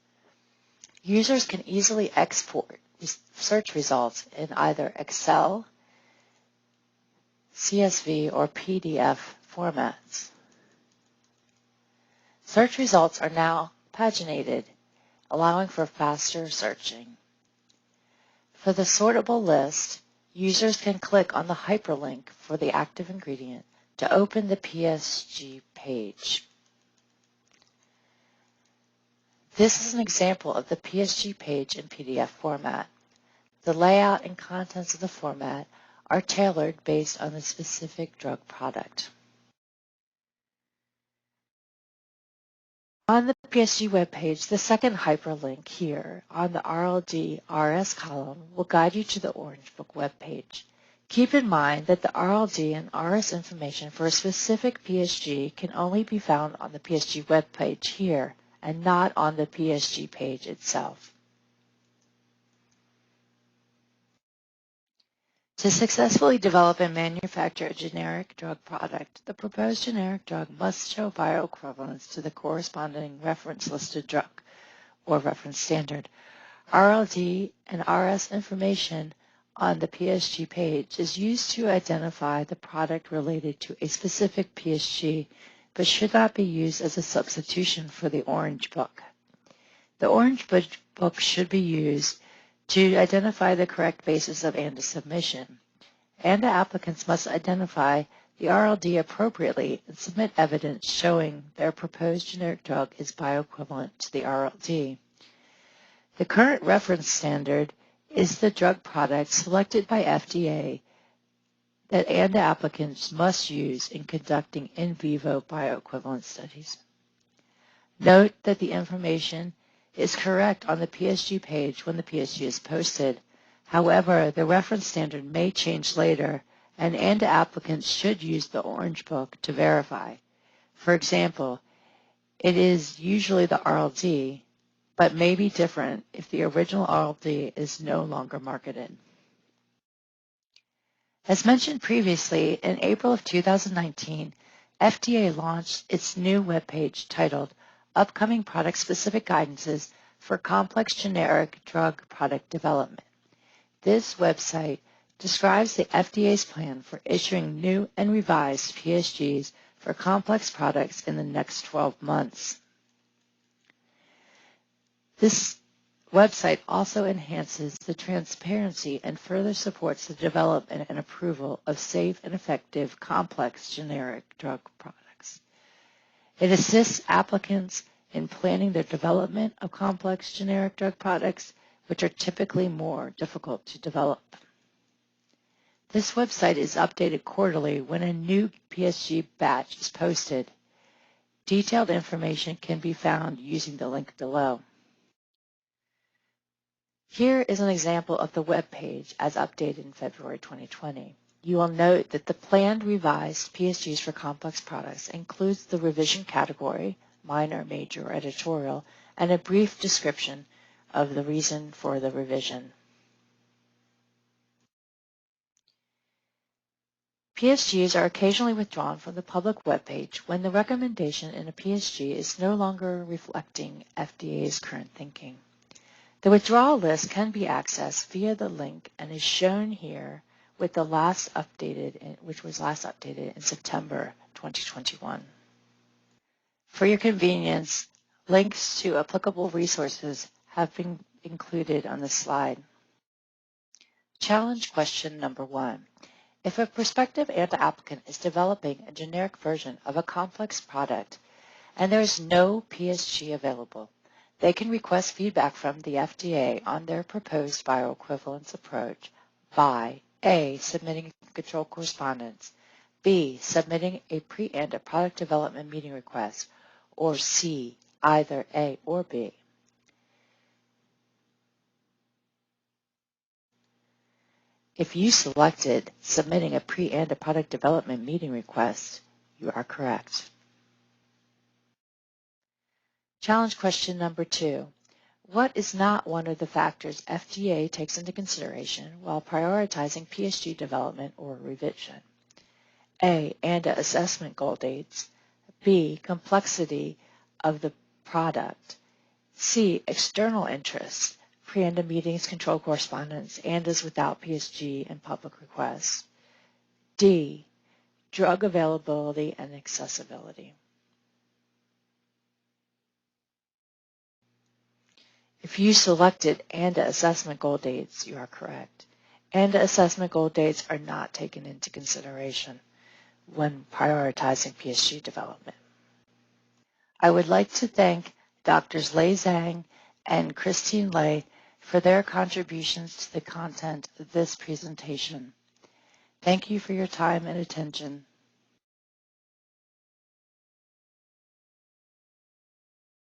Users can easily export search results in either Excel, CSV, or PDF formats. Search results are now paginated, allowing for faster searching. For the sortable list, users can click on the hyperlink for the active ingredient to open the PSG page. This is an example of the PSG page in PDF format. The layout and contents of the format are tailored based on the specific drug product. On the PSG webpage, the second hyperlink here on the RLD-RS column will guide you to the Orange Book webpage. Keep in mind that the RLD and RS information for a specific PSG can only be found on the PSG webpage here and not on the PSG page itself. To successfully develop and manufacture a generic drug product, the proposed generic drug must show bioequivalence to the corresponding reference-listed drug or reference standard. RLD and RS information on the PSG page is used to identify the product related to a specific PSG, but should not be used as a substitution for the Orange Book. The Orange Book should be used to identify the correct basis of ANDA submission. ANDA applicants must identify the RLD appropriately and submit evidence showing their proposed generic drug is bioequivalent to the RLD. The current reference standard is the drug product selected by FDA that ANDA applicants must use in conducting in vivo bioequivalence studies. Note that the information is correct on the PSG page when the PSG is posted. However, the reference standard may change later, and ANDA applicants should use the Orange Book to verify. For example, it is usually the RLD, but may be different if the original RLD is no longer marketed. As mentioned previously, in April of 2019, FDA launched its new webpage titled Upcoming Product-Specific Guidances for Complex Generic Drug Product Development. This website describes the FDA's plan for issuing new and revised PSGs for complex products in the next 12 months. This website also enhances the transparency and further supports the development and approval of safe and effective complex generic drug products. It assists applicants in planning their development of complex generic drug products, which are typically more difficult to develop. This website is updated quarterly when a new PSG batch is posted. Detailed information can be found using the link below. Here is an example of the web page as updated in February 2020. You will note that the planned revised PSGs for complex products includes the revision category, minor, major, or editorial, and a brief description of the reason for the revision. PSGs are occasionally withdrawn from the public webpage when the recommendation in a PSG is no longer reflecting FDA's current thinking. The withdrawal list can be accessed via the link and is shown here with the which was last updated in September 2021. For your convenience, links to applicable resources have been included on this slide. Challenge question number 1. If a prospective ANDA applicant is developing a generic version of a complex product and there is no PSG available, they can request feedback from the FDA on their proposed bioequivalence approach by A. Submitting control correspondence, B. Submitting a pre-ANDA product development meeting request, or C. Either A or B. If you selected submitting a pre-ANDA product development meeting request, you are correct. Challenge question number 2. What is not one of the factors FDA takes into consideration while prioritizing PSG development or revision? A. ANDA assessment goal dates. B. Complexity of the product. C. External interests. Pre-ANDA meetings, control correspondence, ANDAs without PSG, and public requests. D. Drug availability and accessibility. If you selected ANDA assessment goal dates, you are correct. ANDA assessment goal dates are not taken into consideration when prioritizing PSG development. I would like to thank Drs. Lei Zhang and Christine Lei for their contributions to the content of this presentation. Thank you for your time and attention.